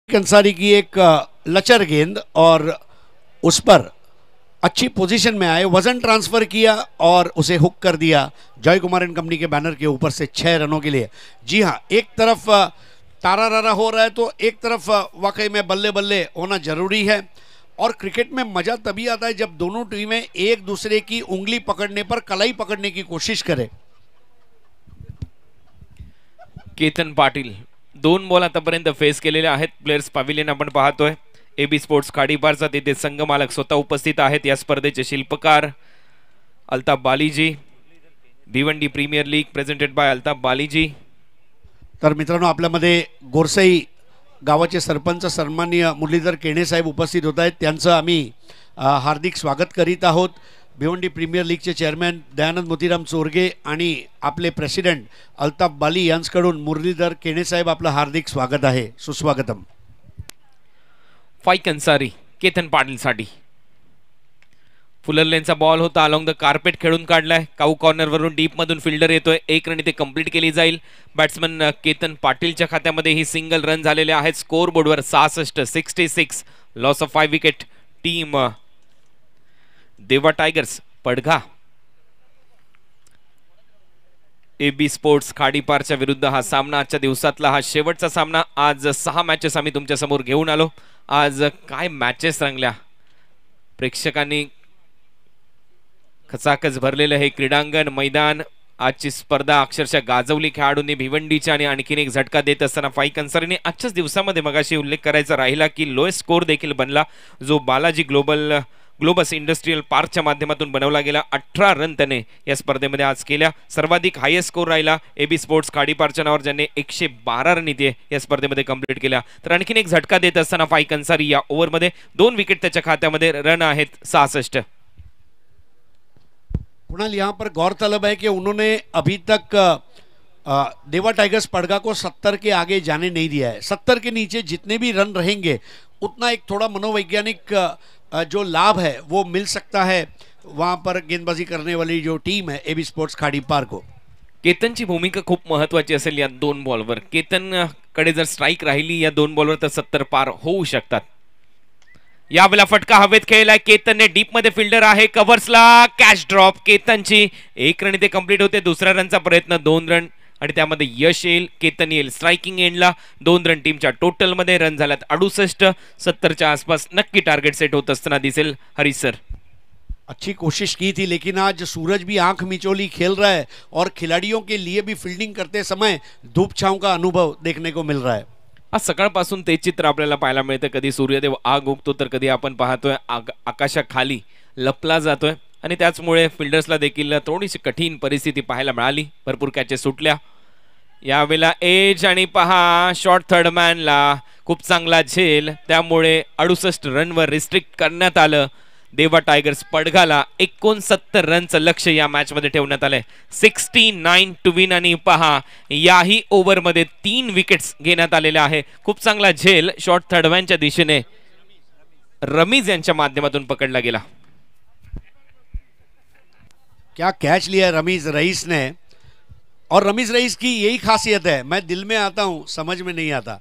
अंसारी की एक लचर गेंद और उस पर अच्छी पोजीशन में आए, वजन ट्रांसफर किया और उसे हुक कर दिया जय कुमार एंड कंपनी के बैनर के ऊपर से 6 रनों के लिए। जी हाँ, एक तरफ तारा रारा हो रहा है तो एक तरफ वाकई में बल्ले बल्ले होना जरूरी है। और क्रिकेट में मजा तभी आता है जब दोनों टीमें एक दूसरे की उंगली पकड़ने पर कलाई पकड़ने की कोशिश करें। केतन पाटील 2 बॉल आतापर्यंत फेस केलेले आहेत. प्लेयर्स पॅव्हिलियन आपण पाहतोय. AB स्पोर्ट्स खाडीपारचा तिथे संघ मालक स्वतः उपस्थित आहेत. या स्पर्धेचे शिल्पकार Altaf Baliji. Bhiwandi premier league presented by Altaf Baliji. तर मित्रांनो, आपल्यामध्ये गोरसई गावाचे सरपंच सन्माननीय मुरलीधर केणे साहेब उपस्थित होत आहेत. त्यांचं आम्ही हार्दिक स्वागत करीत आहोत. भिवंडी प्रीमियर लीगचे चेअरमॅन दयानंद मोतीराम चोरगे आणि आपले प्रेसिडेंट अल्ताफ बाली यांच्याकडून मुरलीधर केणे साहेब आपलं हार्दिक स्वागत आहे. सुस्वागतम. फाईक अन्सारी केतन पाटीलसाठी फुलर लेनचा बॉल होता. अलॉंग द कार्पेट खेळून काढलाय. काऊ कॉर्नर वरून डीप मधून फिल्डर येतोय. 1 रन इथे कंप्लीट केली जाईल. बॅट्समन केतन पाटीलच्या खात्यामध्ये ही सिंगल रन झालेले आहेत. स्कोर बोर्डवर 66 लॉस ऑफ 5 विकेट. टीम देवा टायगर्स पडघा AB स्पोर्ट्स खाडीपारच्या विरुद्ध हा सामना. आजच्या दिवसातला हा शेवटचा सामना. आज 6 मॅचेस आम्ही तुमच्या समोर घेऊन आलो. आज काय मॅचेस रंगल्या. प्रेक्षकांनी खचाखच भरलेलं हे क्रीडांगण मैदान. आजची स्पर्धा अक्षरशः गाजवली. खेळाडूंनी भिवंडीच्या आणि आणखीन एक झटका देत असताना फाईक अन्सारीने आजच्याच दिवसामध्ये मगाशी उल्लेख करायचा राहिला की लोएस्ट स्कोर देखील बनला, जो बालाजी ग्लोबस इंडस्ट्रियल पार्कच्या माध्यमातून बनवला गेला. 18 रन त्याने या स्पर्धेमध्ये आज केल्या. सर्वाधिक हायेस्ट स्कोर राहिला AB स्पोर्ट्स खाडीपारच्या नावावर, ज्याने 112 रन इथे या स्पर्धेमध्ये कंप्लीट केल्या. तर आणखीन एक झटका देत असताना फाईक अन्सारी या ओव्हरमध्ये 2 विकेट त्याच्या खात्यामध्ये. रन आहेत 66. कुणाल, यहाँ पर गौरतलब है कि उन्होंने अभी तक देवा टाइगर्स पड़गा को 70 के आगे जाने नहीं दिया है. 70 के नीचे जितने भी रन रहेंगे उतना एक थोड़ा मनोवैज्ञानिक जो लाभ है वो मिल सकता है वहाँ पर गेंदबाजी करने वाली जो टीम है AB स्पोर्ट्स खाडीपार को. केतनची भूमिका खूप महत्वाची असेल या 2 बॉलवर. केतन कडे जर स्ट्राईक राहिली या 2 बॉलवर तर 70 पार होऊ शकतात. यावेळेला फटका हवेत खेळलाय. केतनने डीप मध्ये फिल्डर आहे. कव्हर्सला कॅच ड्रॉप. केतनची 1 रन इथे कंप्लीट होते. दुसऱ्या रनचा प्रयत्न 2 रन आणि त्यामध्ये यश येईल. केतन येईल स्ट्रायकिंग एंडला. 2 रन टीमच्या टोटल मध्ये. रन झाल्यात 68. 70च्या आसपास नक्की टार्गेट सेट होत असताना दिसेल हरीश सर. अच्छी कोशिश की थी लेकिन आज सूरज भी आंख मिचोली खेल रहा है और खिलाड़ियों के लिए भी फील्डिंग करते समय धूप छांव का अनुभव देखने को मिल रहा है. आज सकाळपासून ते चित्र आपल्याला पाहायला मिळतं. कधी सूर्यदेव आग उगतो तर कधी आपण पाहतोय आकाशाखाली लपला जातोय. आणि त्याचमुळे फिल्डर्सला देखील थोडीशी कठीण परिस्थिती पाहायला मिळाली. भरपूर कॅचेस सुटल्या. यावेळेला एज आणि पहा शॉर्ट थर्ड मॅनला खूप चांगला झेल. त्यामुळे 68 रनवर रिस्ट्रिक्ट करण्यात आलं. देवा टायगर्स पडघाला 69 रनचं लक्ष या मॅच मध्ये ठेवण्यात आलंय. 69 टू विन. आणि पहा याही ओव्हरमध्ये 3 विकेट्स घेण्यात आलेल्या आहे. खूप चांगला झेल शॉर्ट थर्ड मॅनच्या दिशेने रमीज यांच्या माध्यमातून पकडला गेला. क्या कैच लिया रमीज रईस ने. और रमीज रईस की यही खासियत है, मैं दिल में आता हूं समझ में नहीं आता.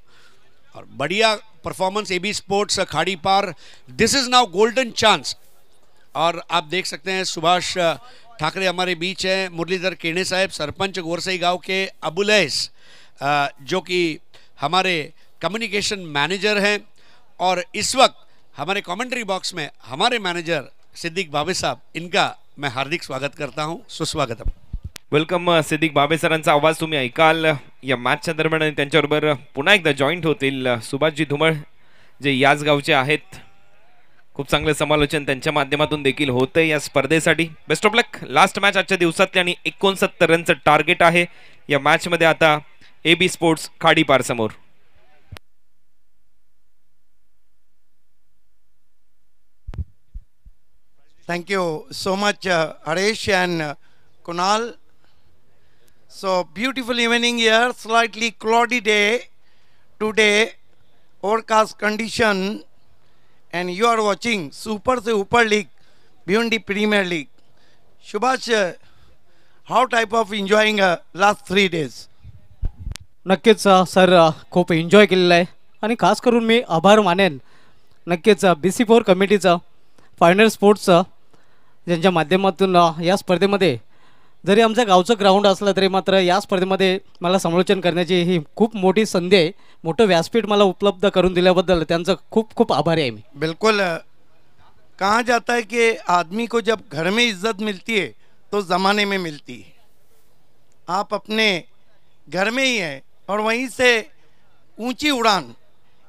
और बढ़िया performance AB sports Khadipar. This is now golden chance. और आप देख सकते हैं सुभाष ठाकरे हमारे बीच है. मुरलीधर केणे साहब सरपंच गोरसई गांव के अबुलैस जो कि हमारे कम्युनिकेशन मैनेजर हैं, और इस वक्त हमारे कमेंट्री बॉक्स में हमारे मैनेजर सिद्दीक बाबे साहब, इनका मैं हार्दिक स्वागत करता हूं. सुस्वागतम. वेलकम. सिद्दीक बाबे सरांचा आवाज तुम्ही ऐकाल या मॅचच्या दरम्यान आणि त्यांच्याबरोबर पुन्हा एकदा जॉईंट होतील सुभाषजी धुमळ, जे याच गावचे आहेत. खूप चांगलं समालोचन त्यांच्या माध्यमातून देखील होतं या स्पर्धेसाठी. Best of luck. Last match आजच्या दिवसातली आणि 69 रनचं टार्गेट आहे या मॅच मध्ये. आता AB स्पोर्ट्स खाडीपार समोर. Thank you so much, Harish and Kunal. So beautiful evening here, slightly cloudy day today, overcast condition, and you are watching Super se Upar League, Bhiwandi Premier League. Subhash, how type of enjoying last 3 days? नक्कीच sir, खूप enjoy केलेलं आहे आणि खास करून मी आभार मानेन नक्कीच BC4 कमिटीचं, फायनल स्पोर्ट्सचं, ज्यांच्या माध्यमातून या स्पर्धेमध्ये जरी आमचं गावचं ग्राउंड असलं तरी मात्र या स्पर्धेमध्ये मला समालोचन करण्याची ही खूप मोठी संधी आहे. मोठं व्यासपीठ मला उपलब्ध करून दिल्याबद्दल त्यांचं खूप खूप आभारी आहे मी. बिल्कुल. कहा जाता है कि आदमी को जब घर में इज्जत मिलती है तो ज़माने में मिलती है. आप अपने घर में ही हैं और वहीं से ऊंची उड़ान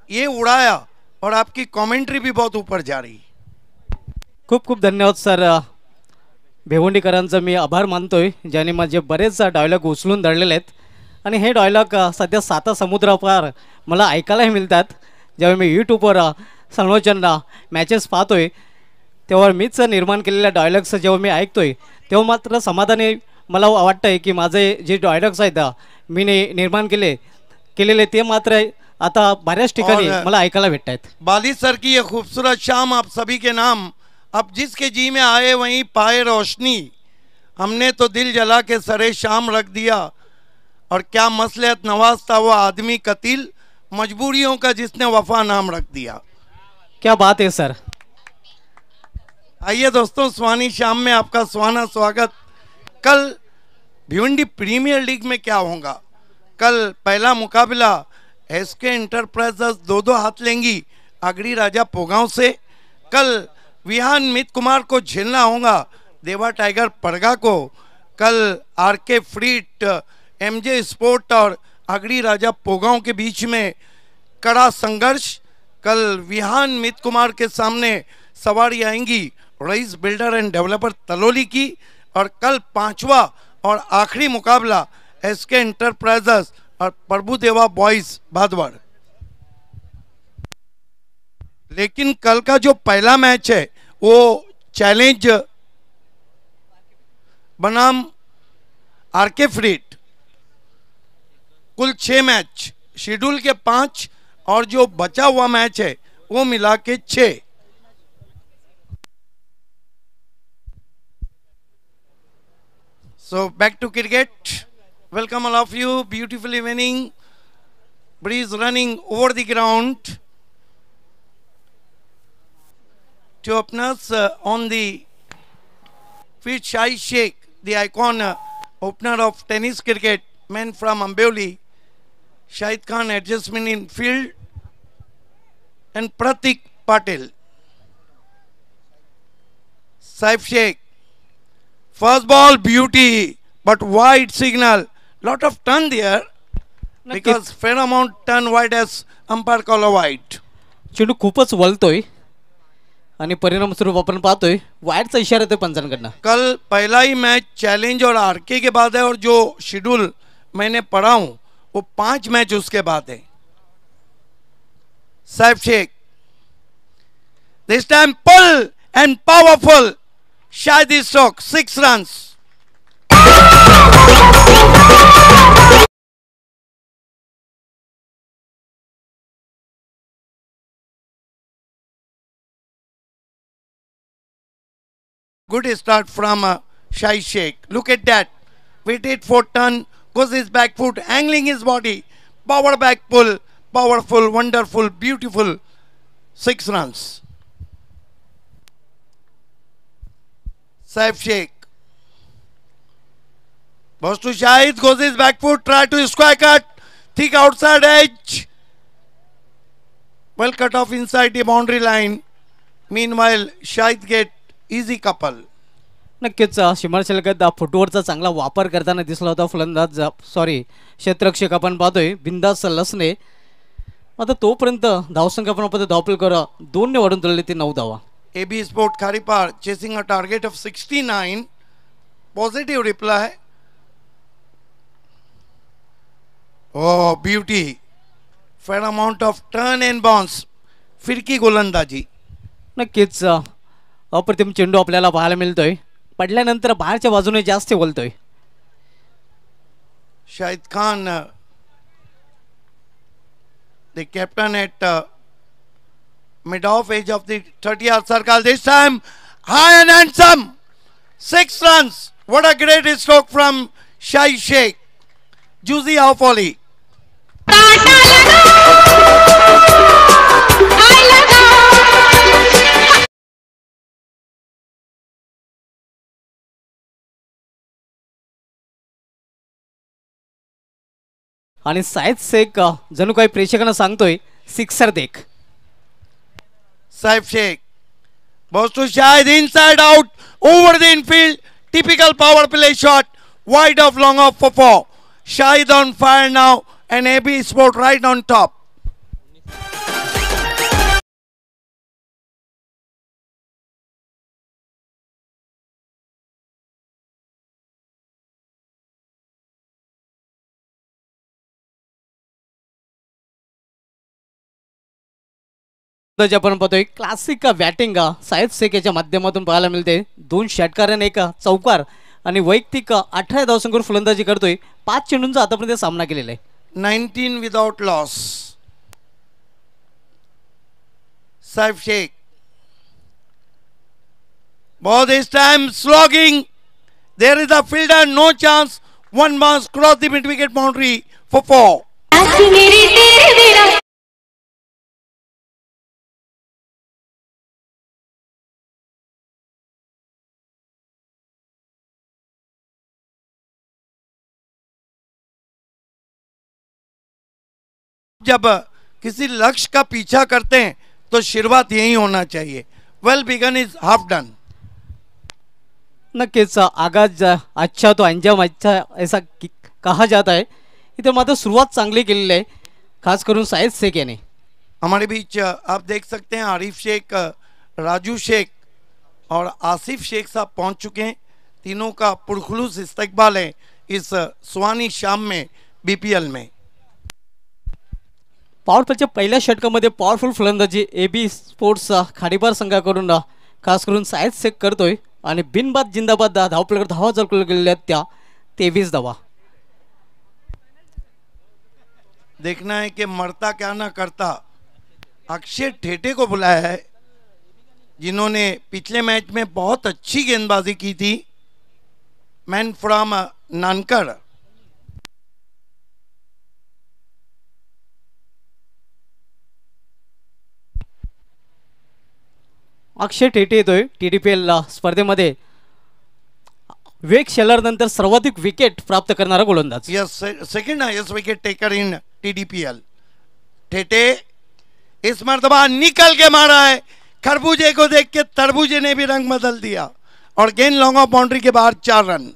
ये उड़ाया और आपकी कमेंट्री भी बहुत ऊपर जा रही. खूप खूप धन्यवाद सर. भिवंडीकरांचं मी आभार मानतोय, ज्याने माझे बरेच डायलॉग उचलून धरलेले आहेत आणि हे डायलॉग सध्या 7 समुद्रापार मला ऐकायलाही मिळतात. जेव्हा मी यूट्यूबवर समालोचन मॅचेस पाहतोय तेव्हा मीच निर्माण केलेल्या डायलॉग्स जेव्हा मी ऐकतोय तेव्हा मात्र समाधानी मला वाटतंय की माझे जे डायलॉग्स आहेत मी निर्माण केलेले ते मात्र आता बऱ्याच ठिकाणी मला ऐकायला भेटत आहेत. बाली सर की ये खूबसूरत शाम आप सभी के नाम. अब जिसके जी में आए वहीं पाए रोशनी. हमने तो दिल जला के सरे शाम रख दिया. और क्या मसलहत नवाज था वो आदमी कतील, मजबूरियों का जिसने वफा नाम रख दिया. क्या बात है सर. आइए दोस्तों, सुहानी शाम में आपका सुहाना स्वागत. कल भिवंडी प्रीमियर लीग में क्या होगा? कल पहला मुकाबला SK एंटरप्राइजेस 2-2 हाथ लेंगी आगरी राजा पोगांव से. कल विहान मित कुमार को झेलना होगा देवा टाइगर परगा को. कल RK फ्रीट, MJ स्पोर्ट और आगरी राजा पोगांव के बीच में कड़ा संघर्ष. कल विहान मित कुमार के सामने सवारी आएंगी रईस बिल्डर एंड डेवलपर तलोली की. और कल 5वां और आखिरी मुकाबला SK एंटरप्राइजेस और प्रभुदेवा बॉयज भादवड़. लेकिन कल का जो पहला मैच है वो चैलेंज बनाम RK फ्रीट. कुल 6 मैच, शेड्यूल के 5 और जो बचा हुआ मैच है वो मिला के 6. So back to cricket. Welcome all of you. Beautiful evening. Breeze running over the ground. To openers on the pitch, Shai Sheikh, the icon opener of tennis cricket, man from Ambeoli. Shahid Khan adjustment in field, and Pratik Patel. Saif Sheikh, first ball beauty, but wide signal. Lot of turn there because fair amount turn wide as umpire call a wide. चेंडू खूपच वळतोय आणि परिणाम स्वरूप आपण पाहतोय वाईडचा इशारा येतोय पंचांकडनं. कल पहला ही मैच चैलेंज और RK के बाद है और जो शेड्यूल मैंने पढ़ा हूं वो 5 मैच उसके बाद है. Saif Shaikh, this time pull and powerful. शाहिदी stroke 6 runs. Good start from Shai Sheikh. Look at that. Waited for turn, goes his back foot, angling his body. Power back pull. Powerful, wonderful, beautiful. 6 runs. Saif Sheikh. Goes to Shahid, goes his back foot, try to square cut. thick outside edge. Well cut off inside the boundary line. Meanwhile, Shahid get easy couple. नक्कीच shimmer शलगत फुटवरचा चांगला वापर करताना दिसला होता फलंदाज क्षेत्ररक्षक आपण पाहतोय बिंदास लसने. आता तोपर्यंत धावसंख्या आपण पाहतो धावपल कर 2 ने वाढून तुलले ते 9 धावा. AB Sport Kharipar chasing a target of 69. Positive reply. Oh, beauty. Fair amount of turn and bounce. फिरकी गोलंदाजी. नक्कीच अप्रतिम चेंडू आपल्याला पाहायला मिळतोय. पडल्यानंतर बाहेरच्या बाजूने जास्त बोलतोय. Shahid Khan, the captain at mid-off edge of the 30-yard circle. This time, high and handsome. 6 runs. What a great stroke from Shahid Sheikh. Juicy half volley. आणि सायद शेख जणू काही प्रेक्षकांना सांगतोय सिक्सर देख. Saif Sheikh goes to Shahid inside out over the infield. Typical power play shot. Wide off, long off for 4. Shahid on fire now and AB Sport right on top. आपण पाहतोय classic batting सायद शेख याच्या माध्यमातून पाहायला मिळते. 2 षटकार एक चौकार आणि वैयक्तिक 18 धावसंख्येवर फलंदाजी करतोय. 5 चेंडूंचा आतापर्यंत सामना केलेला आहे. 19 without loss. Saif Sheikh. Ball this time slogging. There is a fielder, no chance. One bounce cross the mid-wicket boundary for 4. जब किसी लक्ष्य का पीछा करते हैं तो शुरुआत यही होना चाहिए. Well begun is half done. नक्कीच आगाज अच्छा तो अंजाम अच्छा ऐसा कहा जाता है. इथे मात्र सुरुवात चांगली केलेली आहे खास करून सायद शेख याने. हमारे बीच आप देख सकते हैं आरिफ शेख, राजू शेख और आसिफ शेख साहब पहुंच चुके हैं. तीनों का पुरखुलूस इस्तकबाल है इस सुहानी शाम में बीपीएल में. पॉवर प्लेच्या पहिल्या षटकामध्ये पॉवरफुल फलंदाजी AB स्पोर्ट्स खाडीपार संघाकडून खास करून सायद शेख करतोय आणि बिनबाद जिंदाबाद धावपल्यावर धावा जर गेलेल्या त्या 23 धावा. देखना है कि मरता क्या ना करता. अक्षय ठेटे को बुलाया है जिन्होंने पिछले मैच में बहुत अच्छी गेंदबाजी की थी. Man from Nankar. अक्षय टेटे येतोय TDPL स्पर्धेमध्ये वेग शेलर नंतर सर्वाधिक विकेट प्राप्त करणारा गोलंदाज. Yes, second highest wicket taker इन TDPL. ठेटे इस मर्तबा निकल के मारा है. खरबूजे को देख के तरबूजे ने भी रंग बदल दिया और गेंद लॉन्ग ऑफ बाउंड्री के बाहर 4 रन.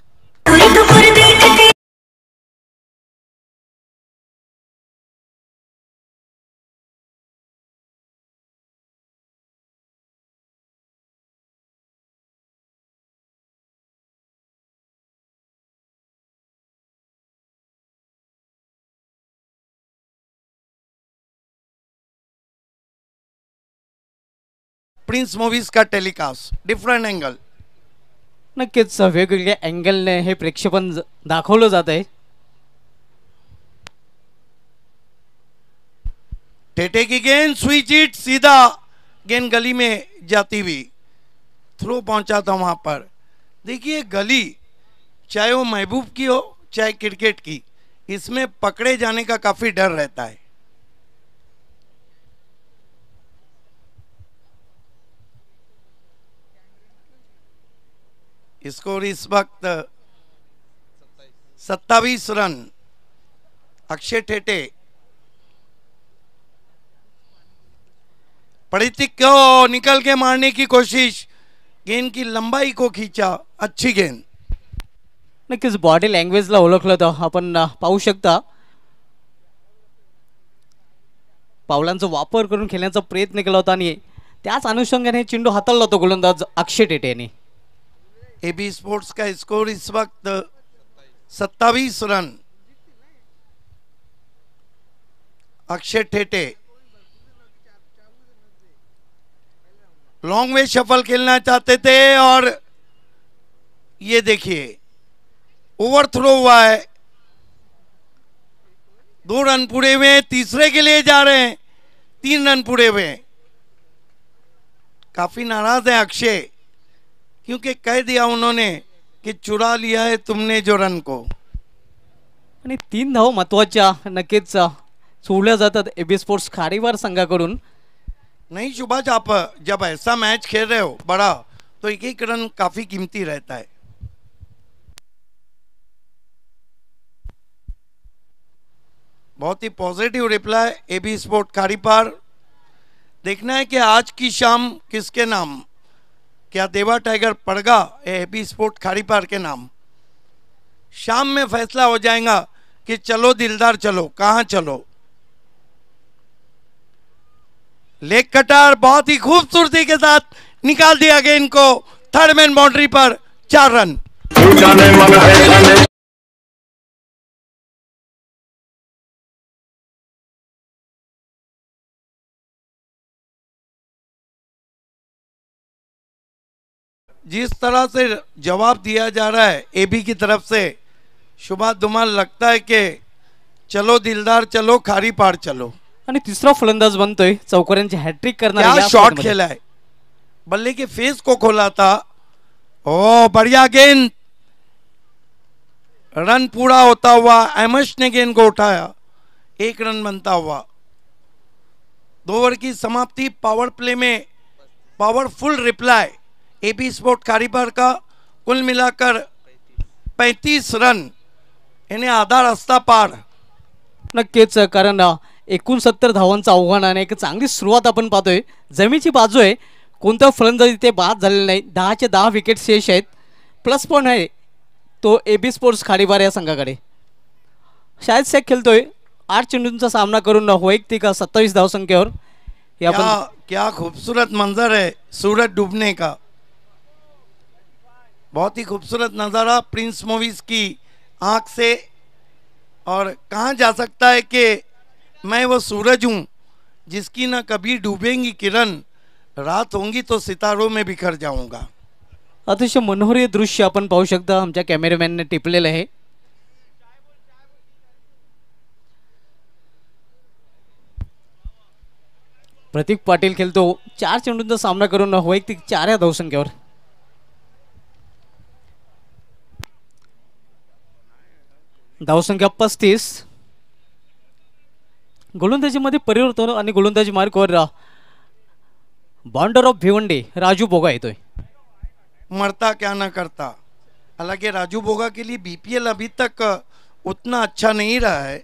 प्रिंस मूवीज का टेलीकास्ट डिफरेंट एंगल. नक्कीच वेगवेगळ्या अँगलने हे प्रेक्षेपण दाखवलं जात आहे. टेटे की गेंद स्विच इट सीधा गेंद गली में जाती हुई. थ्रो पहुंचा था वहां पर. देखिए गली चाहे वो महबूब की हो चाहे क्रिकेट की, इसमें पकड़े जाने का काफी डर रहता है. स्कोर इस वक्त 27 रन. अक्षय ठेटे परितिक को निकल के मारने की कोशिश, गेंद की लंबाई को खींचा, अच्छी गेंद. नक्कीच बॉडी लँग्वेजला ओळखलं तर आपण पाहू शकता पावलांचा वापर करून खेळण्याचा प्रयत्न केला होता आणि त्याच अनुषंगाने चेंडू हाताळला होता गोलंदाज अक्षय टेटे यांनी. एबी स्पोर्ट्स का स्कोर इस वक्त 27 run. Akshay Thete long way shuffle खेलना चाहते थे और ये देखिए ओवर थ्रो हुआ है. 2 रन पूरे हुए, तीसरे के लिए जा रहे हैं. 3 रन पूरे हुए. काफी नाराज है अक्षय क्योंकि कह दिया उन्होंने कि चुरा लिया है तुमने जो रन को. आणि 3 धावा महत्वाच्या नक्कीच सोडल्या जातात एबी स्पोर्ट्स खारीवार संघाकडून. नहीं सुभाष, आप जब ऐसा मैच खेल रहे हो बड़ा तो एक एक रन काफी कीमती रहता है. बहुत ही पॉजिटिव रिप्लाई एबी स्पोर्ट खारीपार. देखना है कि आज की शाम किसके नाम, क्या देवा टाइगर पड़गा एबी स्पोर्ट खारीपार के नाम. शाम में फैसला हो जाएगा कि चलो दिलदार चलो, कहां चलो. लेग कटार बहुत ही खूबसूरती के साथ निकाल दिया गेंद को थर्ड मैन बाउंड्री पर. 4 रन. जिस तरह से जवाब दिया जा रहा है एबी की तरफ से, सुभाष धुमाल, लगता है कि चलो दिलदार चलो, खारी पार चलो. आणि तिसरा फलंदाज बनतोय चौकारांची हॅट्रिक करणार. क्या शॉट खेला है, बल्ले के फेस को खोला था. ओ बढ़िया गेंद. रन पूरा होता हुआ एमएस ने गेंद को उठाया. 1 रन बनता हुआ. 2 ओवर की समाप्ति. पावर प्ले में पावरफुल रिप्लाई एबी स्पोर्ट खारीपार का. कुल मिलाकर 35 रन, यानी आधा रास्ता पार. नक्कीच, कारण 69 धावांचं आव्हान आणि एक चांगली सुरुवात आपण पाहतोय. जमीची बाजू आहे, कोणता फलंदाज इथे बाद झालेला नाही. 10चे 10 विकेट शेष आहेत. प्लस पॉईंट आहे तो एबी स्पोर्ट्स खारीबार या संघाकडे. शाहिद शेख खेळतोय 8 चेंडूंचा सामना करून वैयक्तिक 27 धावसंख्येवर. क्या खूबसूरत मंजर है सूरज डूबने का. बहुत ही खूबसूरत नज़ारा प्रिंस मूवीज की आंख से. और कहाँ जा सकता है कि मैं वो सूरज हूँ जिसकी ना कभी डूबेंगी किरण, रात होंगी तो सितारों में बिखर जाऊंगा. अतिशय मनोहरी दृश्य आपण पाहू शकता, आमच्या कॅमेरामॅनने टिपलेलं आहे. प्रतीक पाटील खेळतो 4 चेंडूंचा सामना करून वैयक्तिक 4 या धावसंख्येवर. धावसंख्या 35. गोलंदाजीमध्ये परिवर्तन आणि गोलंदाजी मार्गावर बॉन्डर ऑफ भिवंडी राजू बोगा येतोय. मरता क्या ना करता. हालांकि राजू बोगा के लिए बीपीएल अभी तक उतना अच्छा नहीं रहा है.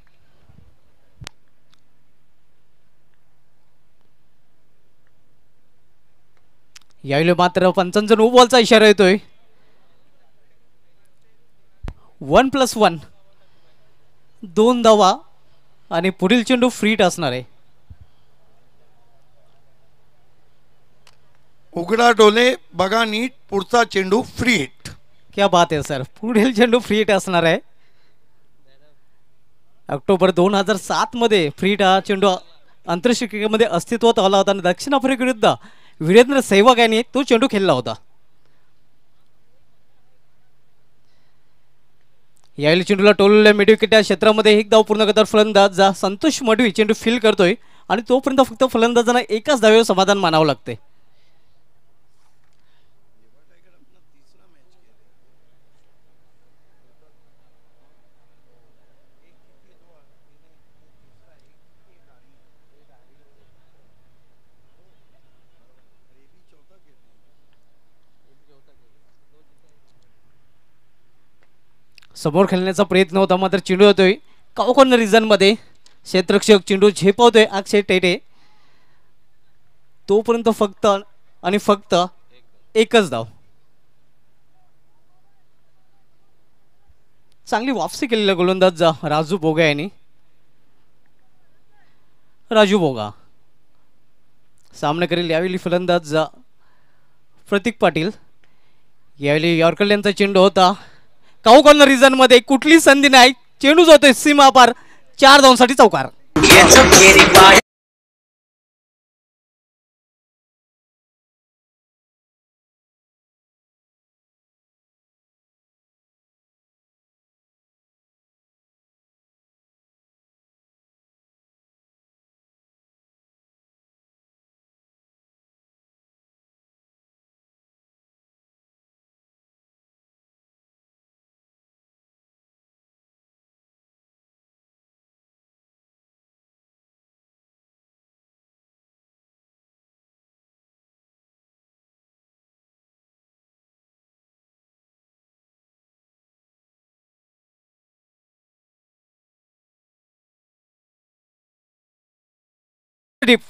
यावेळी मात्र पंचांचा नो बॉलचा इशारा येतोय. 1+1 2 धावा आणि पुढील चेंडू फ्रीट असणार आहे. उघडा डोले बघा नीट, पुढचा चेंडू फ्री हिट. क्या बात आहे सर, पुढील चेंडू फ्री हिट असणार आहे. ऑक्टोबर 2007 मध्ये फ्री हिट हा चेंडू आंतरराष्ट्रीय क्रिकेटमध्ये अस्तित्वात आला होता आणि दक्षिण आफ्रिका विरुद्ध वीरेंद्र सहवाग यांनी तो चेंडू खेळला होता. यावेळी चेंडूला टोललेल्या मिडविकेट या क्षेत्रामध्ये एक धाव पूर्ण करतात फलंदाज संतोष मडवी. चेंडू फील करतोय आणि तोपर्यंत फक्त फलंदाजांना एकाच धावेवर समाधान मानावं लागते. समोर खेळण्याचा प्रयत्न होता मात्र चेंडू होतोय कॉर्नर रिजन मध्ये क्षेत्ररक्षक चेंडू झेपवतोय अक्षय टेटे. तोपर्यंत फक्त आणि फक्त एकच धाव. चांगली वापसी केलेला गोलंदाज राजू बोगा यांनी. राजू बोगा सामना करेल यावेळी फलंदाज प्रतीक पाटील. यावेळी यॉर्कर यांचा चेंडू होता कॉर्नर रिजन मध्ये. कुठली संधी नाही. चेंडू जातोय सीमा पार. 4 धावांसाठी चौकार.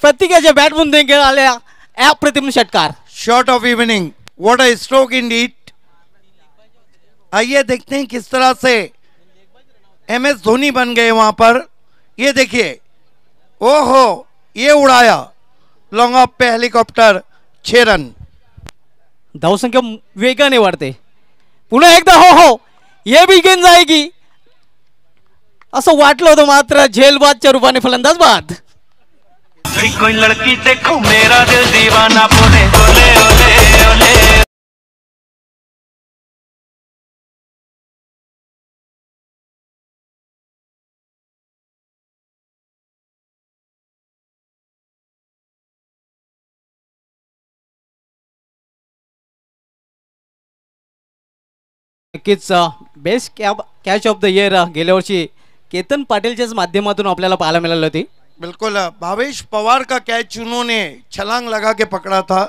प्रत्येकाच्या बॅटमधून देखील आल्या अप्रतिम षटकार. Shot of evening. What a stroke in it. आइए देखते हैं किस तरह से MS धोनी बन गए वहां पर. ये देखिए, ओहो, ये उड़ाया लॉन्ग ऑफ पे हेलीकॉप्टर. 6 रन. धावसंख्या वेगाने वाढते. पुन्हा एकदा हो ये भी गेंद जाएगी असं वाटलं होतं, मात्र झेलबादच्या रूपाने फलंदाज बाद. कोई लड़की देखो मेरा दिल दीवाना बोले बोले ओले ओले. नक्कीच best catch of the year गेल्या वर्षी केतन पाटीलच्याच माध्यमातून आपल्याला पाहायला मिळाली होती. बिल्कुल, भावेश पवार का कैच उन्होंने छलांग लगा के पकड़ा था.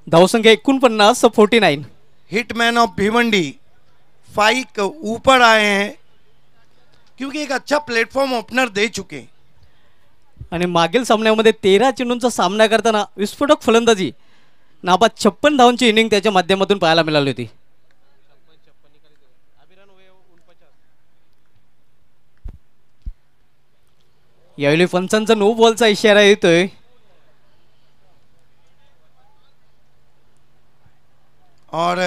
धावसंख्या 49-49. हिटमैन ऑफ भिवंडी फाइक ऊपर आए हैं क्योंकि एक अच्छा प्लेटफॉर्म ओपनर दे चुके. आणि मागील सामन्यामध्ये 13 चेंडूंचा सामना करताना विस्फोटक फलंदाजी नाबाद 56 धावांची इनिंग त्याच्या माध्यमातून पाहायला मिळाली होती. यावेळी पंचांचा नो बॉलचा इशारा येतोय. और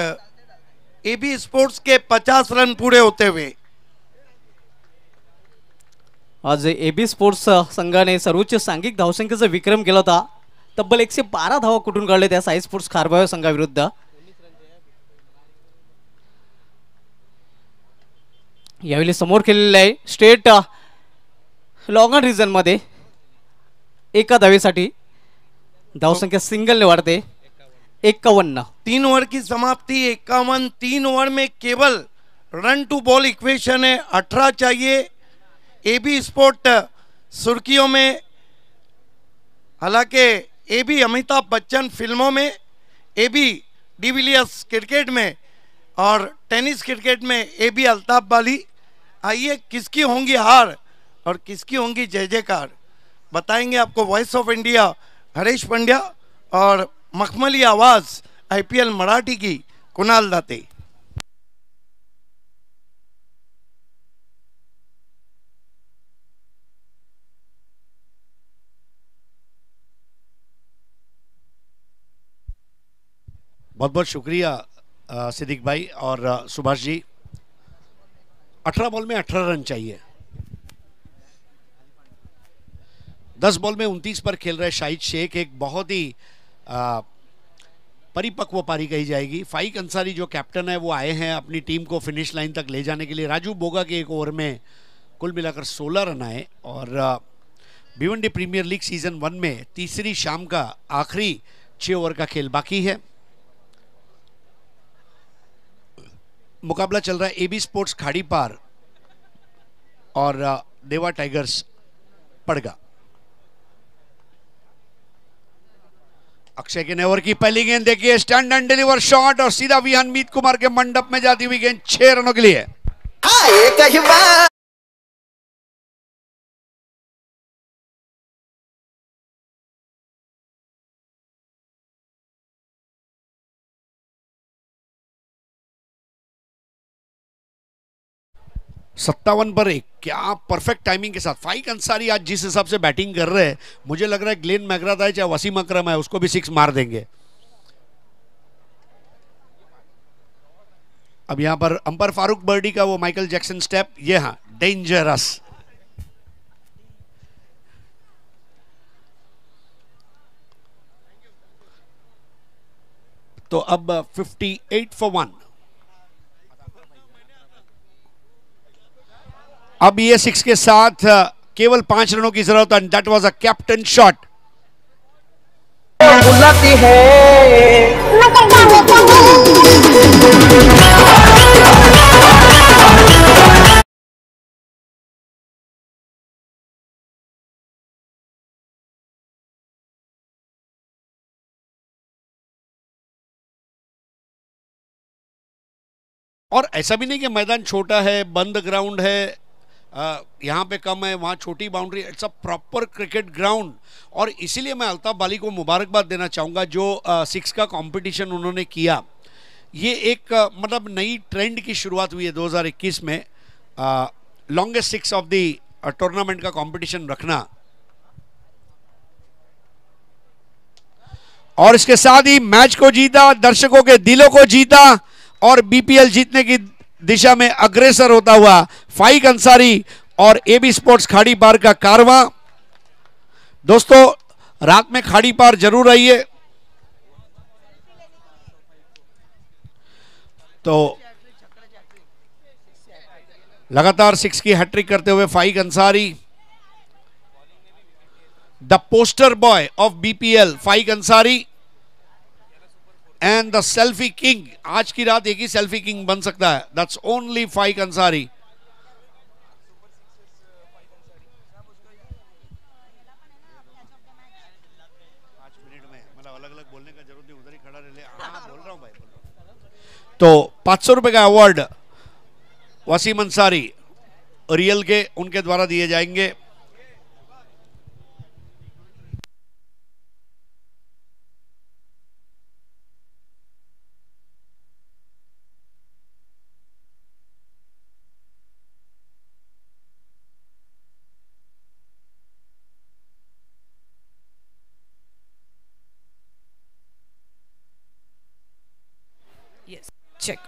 AB स्पोर्ट्स के 50 रन पूरे होते हुए आज AB स्पोर्ट्स संघाने सर्वोच्च सांघिक धावसंख्येचा विक्रम केला होता. तब्बल 112 धावा कुठून काढले त्या साई स्पोर्ट्स खारबाव संघाविरुद्ध. यावेळी समोर खेळलेले आहे स्ट्रेट लॉंगर रिजन मध्ये. एका धावेसाठी धावसंख्या सिंगलने वाढते. 51. 3 ओवर की समाप्ति 51. 3 ओवर में केवल रन टू बॉल इक्वेशन है. 18 चाहिए. AB स्पोर्ट सुर्खियों में. हालांकि AB अमिताभ बच्चन फिल्मों में, AB डिविलियर्स क्रिकेट में और टेनिस क्रिकेट में AB अल्ताफ वाली. आइए किसकी होंगी हार और किसकी होंगी जय जयकार बताएंगे आपको voice of India Harish Pandya और मखमली आवाज IPL मराठी की कुणाल दाते. बहुत बहुत शुक्रिया सिद्दीक भाई और सुभाष जी. 18 बॉल में 18 रन चाहिए. 10 बॉल में 29 पर खेल रहे शाहिद शेख. एक बहुत ही परिपक्व पारी कही जाएगी. फाइक अंसारी जो कैप्टन है वो आए हैं अपनी टीम को फिनिश लाइन तक ले जाने के लिए. राजू बोगा के एक ओवर में कुल मिलाकर 16 रन आए. और भिवंडी प्रीमियर लीग सीजन 1 में तीसरी शाम का आखिरी 6 ओवर का खेल बाकी है. मुकाबला चल रहा है AB स्पोर्ट्स खाड़ी पार और देवा टाइगर्स पड़गा. अक्षय के नेवर की पहली गेंद देखिए, स्टैंड एंड डिलीवर शॉट और सीधा विहान मीत कुमार के मंडप में जाती हुई गेंद 6 रनों के लिए। हाय 57 पर 1, क्या परफेक्ट टाइमिंग के साथ फाइक अंसारी आज जिस हिसाब से बैटिंग कर रहे हैं, मुझे लग रहा है ग्लेन मैकग्राथ है चाहे वसीम अकरम है, उसको भी 6 मार देंगे। अब यहां पर अंपर फारूक बर्डी का वो माइकल जैक्सन स्टेप, ये हाँ डेंजरस। तो अब 58 for 1। अब ये 6 के साथ केवल 5 रनों की जरूरत, and that was a captain shot. बुलाती है और ऐसा भी नहीं कि मैदान छोटा है, बंद ग्राउंड है, यहाँ पे कम है वहाँ छोटी boundary, it's a proper cricket ground. और इसीलिए मैं अल्ताफ बाली को मुबारकबाद देना चाहूँगा जो 6 का कंपटीशन उन्होंने किया। ये एक मतलब नई ट्रेंड की शुरुआत हुई है 2021 में, लॉन्गेस्ट 6 ऑफ द टूर्नामेंट का कंपटीशन रखना। और इसके साथ ही मैच को जीता, दर्शकों के दिलों को जीता और बीपीएल जीतने की दिशा में अग्रसर होता हुआ फाइक अंसारी और एबी स्पोर्ट्स खाड़ी पार का कारवां। दोस्तों रात में खाड़ी पार जरूर आइए। तो लगातार 6 की हैट्रिक करते हुए Faiq Ansari, the poster boy of BPL Faiq Ansari and the selfie king. आज की रात एक ही सेल्फी किंग बन सकता है, दैट्स ओनली फाइक अंसारी। तो 500 रुपए का अवार्ड वसीम अंसारी रियल के उनके द्वारा दिए जाएंगे। Yes, check.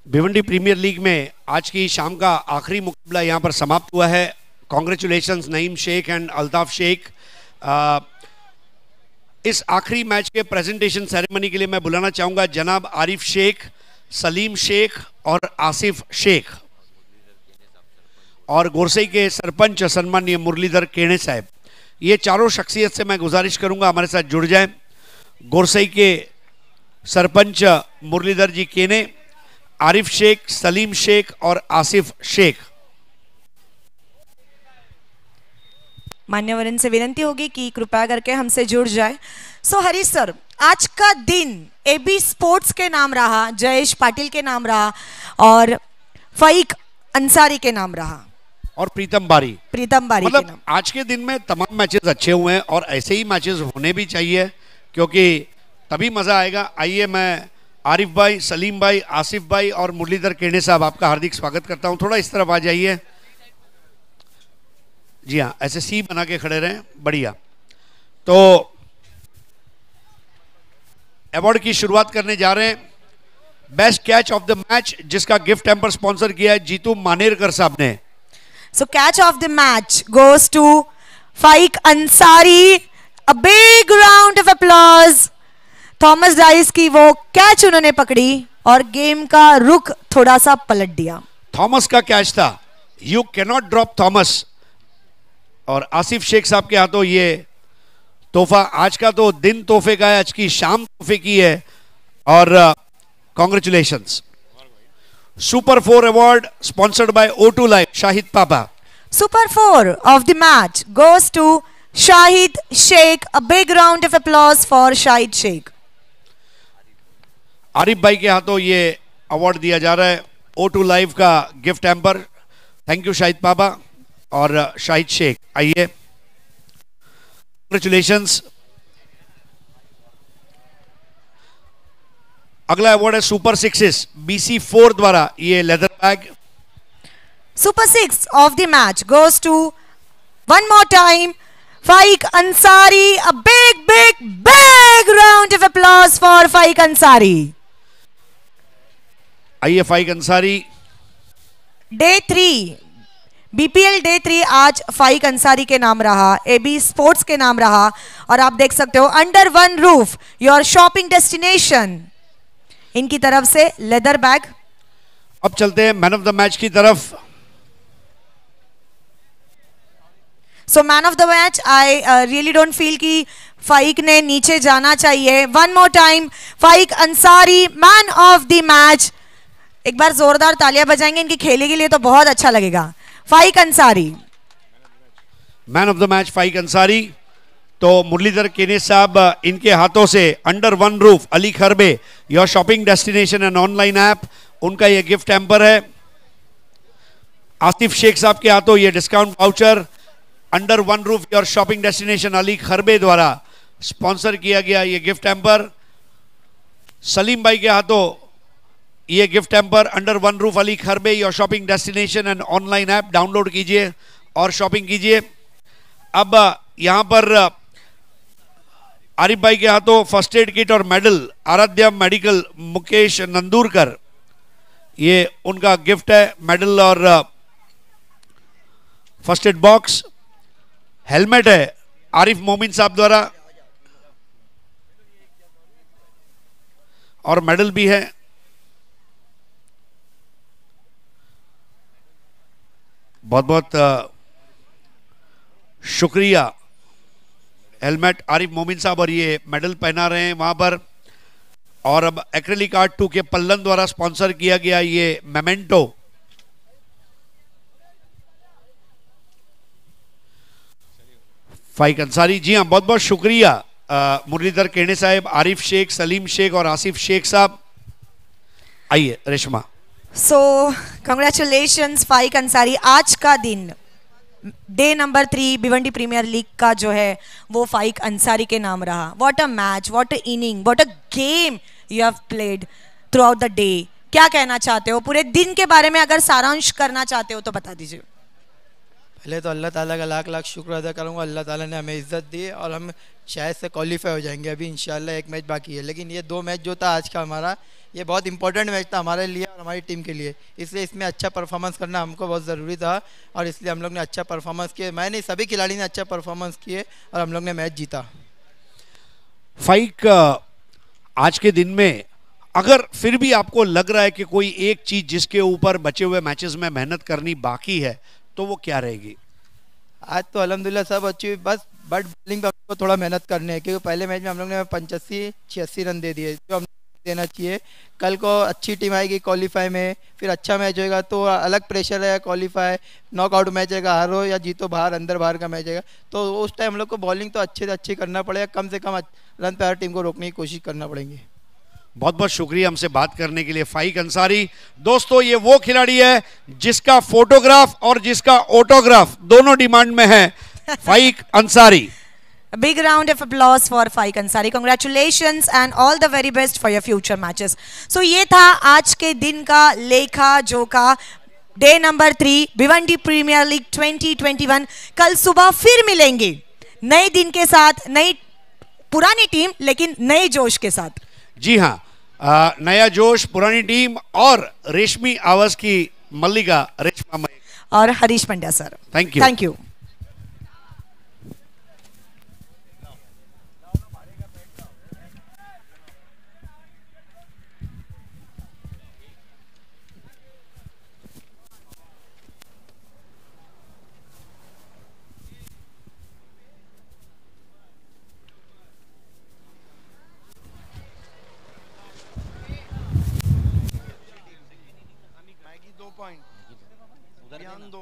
Bhiwandi premier league में आज की शाम का आखिरी मुकाबला यहां पर समाप्त हुआ है। Congratulations Naeem Shaikh and Altaf Shaikh. इस आखिरी मैच के प्रेजेंटेशन सेरेमनी के लिए मैं बुलाना चाहूंगा जनाब आरिफ शेख, सलीम शेख और आसिफ शेख, और गोरसई के सरपंच सम्माननीय मुरलीधर केणे साहब। ये चारों शख्सियत से मैं गुजारिश करूंगा हमारे साथ जुड़ जाएं। गोरसई के सरपंच मुरलीधर जी केणे, आरिफ शेख, सलीम शेख और आसिफ शेख। मान्यवरन से विनंती होगी कि कृपया करके हमसे जुड़ जाए। सो हरीश सर, आज का दिन एबी स्पोर्ट्स के नाम रहा, जयेश पाटिल के नाम रहा और फाइक अंसारी के नाम रहा और प्रीतम बारी के नाम। मतलब आज के दिन में तमाम मैचेस अच्छे हुए हैं और ऐसे ही मैचेस होने भी चाहिए क्योंकि तभी मजा आएगा। आइए मैं आरिफ भाई, सलीम भाई, आसिफ भाई और मुरलीधर केणे साहब आपका हार्दिक स्वागत करता हूं। थोड़ा इस तरफ आ जाइए। जी हाँ, ऐसे सी बना के खड़े रहें, बढ़िया। तो अवार्ड की शुरुआत करने जा रहे हैं। Best catch of the match जिसका गिफ्ट हैम्पर स्पॉन्सर किया है जीतू मानेरकर साहब ने। So catch of the match goes to Faik Ansari. A big round of applause. Thomas dice की वो कैच उन्होंने पकड़ी और गेम का रुख थोड़ा सा पलट दिया. थॉमस का कैच था. You cannot drop Thomas. और आसिफ शेख साहब के हाथों ये तोहफा. आज का तो दिन तोहफे का है, आज की शाम तोहफे की है. और congratulations. Super 4 award sponsored by O2 live. Shahid पापा. Super 4 of the match goes to Shahid Sheikh. A big round of applause for Shahid Sheikh. Arif भाई के हाथों ये अवार्ड दिया जा रहा है O2 लाइव का gift hamper. Thank you Shahid पापा और शाहिद शेख. आइए, कॉन्ग्रेचुलेशंस. अगला अवार्ड है सुपर 6 BC4 द्वारा ये leather bag. Super 6 of the match goes to, one more time, Faik Ansari. A big round of applause for Faik Ansari. आइए, फाइक Ansari. Day 3 BPL Day 3 आज फाइक अंसारी के नाम रहा, AB स्पोर्ट्स के नाम रहा. और आप देख सकते हो under one roof your shopping destination, इनकी तरफ से लेदर बैग. अब चलते हैं मैन ऑफ द मैच की तरफ. So man of the match, I really don't feel कि फाइक ने नीचे जाना चाहिए. One more time, Faiq Ansari man of the match. एक बार जोरदार तालियां बजाएंगे इनकी खेले के लिए तो बहुत अच्छा लगेगा. Faiq Ansari man of the match Faiq Ansari. तो मुरलीधर केने साहब, इनके हाथों से under one roof Ali Kharbe your shopping destination and online app, उनका ये गिफ्ट हैम्पर है. आसिफ शेख साहब के हाथों ये discount voucher under one roof your shopping destination Ali Kharbe द्वारा स्पॉन्सर किया गया ये गिफ्ट हैम्पर. सलीम भाई के हाथों ये gift hamper under one roof Ali Kharbe your shopping destination and online app. Download कीजिए और शॉपिंग कीजिए. अब यहां पर आरिफ भाई के हाथों फर्स्ट एड किट और मेडल आराध्या मेडिकल मुकेश नंदूरकर, ये उनका गिफ्ट है. मेडल और फर्स्ट एड बॉक्स. हेलमेट है आरिफ मोमिन साहब द्वारा और मेडल भी है. बहुत बहुत शुक्रिया. हेलमेट आरिफ मोमिन साहब और ये मेडल पहना रहे हैं वहां पर. और अब एक्रेलिक आर्ट 2 के पल्लन द्वारा स्पॉन्सर किया गया ये मेमेंटो. फाइक अंसारी, जी हाँ, बहुत बहुत शुक्रिया. मुरलीधर केने साहब, आरिफ शेख, सलीम शेख और आसिफ शेख साहब. आइए रेशमा. So congratulations Faiq Ansari. आज का दिन day number 3 Bhiwandi premier league का जो है वो फाइक अंसारी के नाम रहा. What a match, what a innings, what a game you have played throughout the day. क्या कहना चाहते हो पूरे दिन के बारे में, अगर सारांश करना चाहते हो तो बता दीजिए. पहले तो अल्लाह ताला का लाख लाख शुक्र अदा करूँगा. अल्लाह ताला ने हमें इज़्ज़त दी और हम शायद से क्वालिफाई हो जाएंगे. अभी इंशाल्लाह एक मैच बाकी है, लेकिन ये 2 मैच जो था आज का हमारा, ये बहुत इंपॉर्टेंट मैच था हमारे लिए और हमारी टीम के लिए. इसलिए इसमें अच्छा परफॉर्मेंस करना हमको बहुत ज़रूरी था और इसलिए हम लोग ने अच्छा परफॉर्मेंस किए. मैं नहीं, सभी खिलाड़ी ने अच्छा परफॉर्मेंस किए और हम लोग ने मैच जीता. फाइक, आज के दिन में अगर फिर भी आपको लग रहा है कि कोई एक चीज जिसके ऊपर बचे हुए मैचेस में मेहनत करनी बाकी है, तो वो क्या रहेगी? आज तो अल्हम्दुलिल्लाह सब अच्छी, बस बट बॉलिंग पे हमको थोड़ा मेहनत करनी है क्योंकि पहले मैच में हम लोग ने 85-86 रन दे दिए जो हम देना चाहिए. कल को अच्छी टीम आएगी क्वालिफाई में, फिर अच्छा मैच होएगा तो अलग प्रेशर है. क्वालिफाई नॉकआउट मैच आएगा, हारो या जीतो बाहर अंदर बाहर का मैच आएगा, तो उस टाइम हम लोग को बॉलिंग तो अच्छे से अच्छी करना पड़ेगा. कम से कम रन पे हर टीम को रोकने की कोशिश करना पड़ेंगे. बहुत बहुत शुक्रिया हमसे बात करने के लिए फाइक अंसारी. दोस्तों, ये वो खिलाड़ी है जिसका फोटोग्राफ और जिसका ऑटोग्राफ दोनों डिमांड में है. फाइक Ansari. A big round of applause for Faik Ansari. Congratulations and all the very best for your future matches. So ये था आज के दिन का लेखा जोखा day number 3 Bhiwandi premier league 2021. कल सुबह फिर मिलेंगे नए दिन के साथ, नई पुरानी टीम लेकिन नए जोश के साथ. जी हाँ, नया जोश, पुरानी टीम और रेशमी आवाज की मल्लिका रेशमा. और Harish Pandya sir. Thank you. Thank you. Maggi 2 point, ध्यान दो.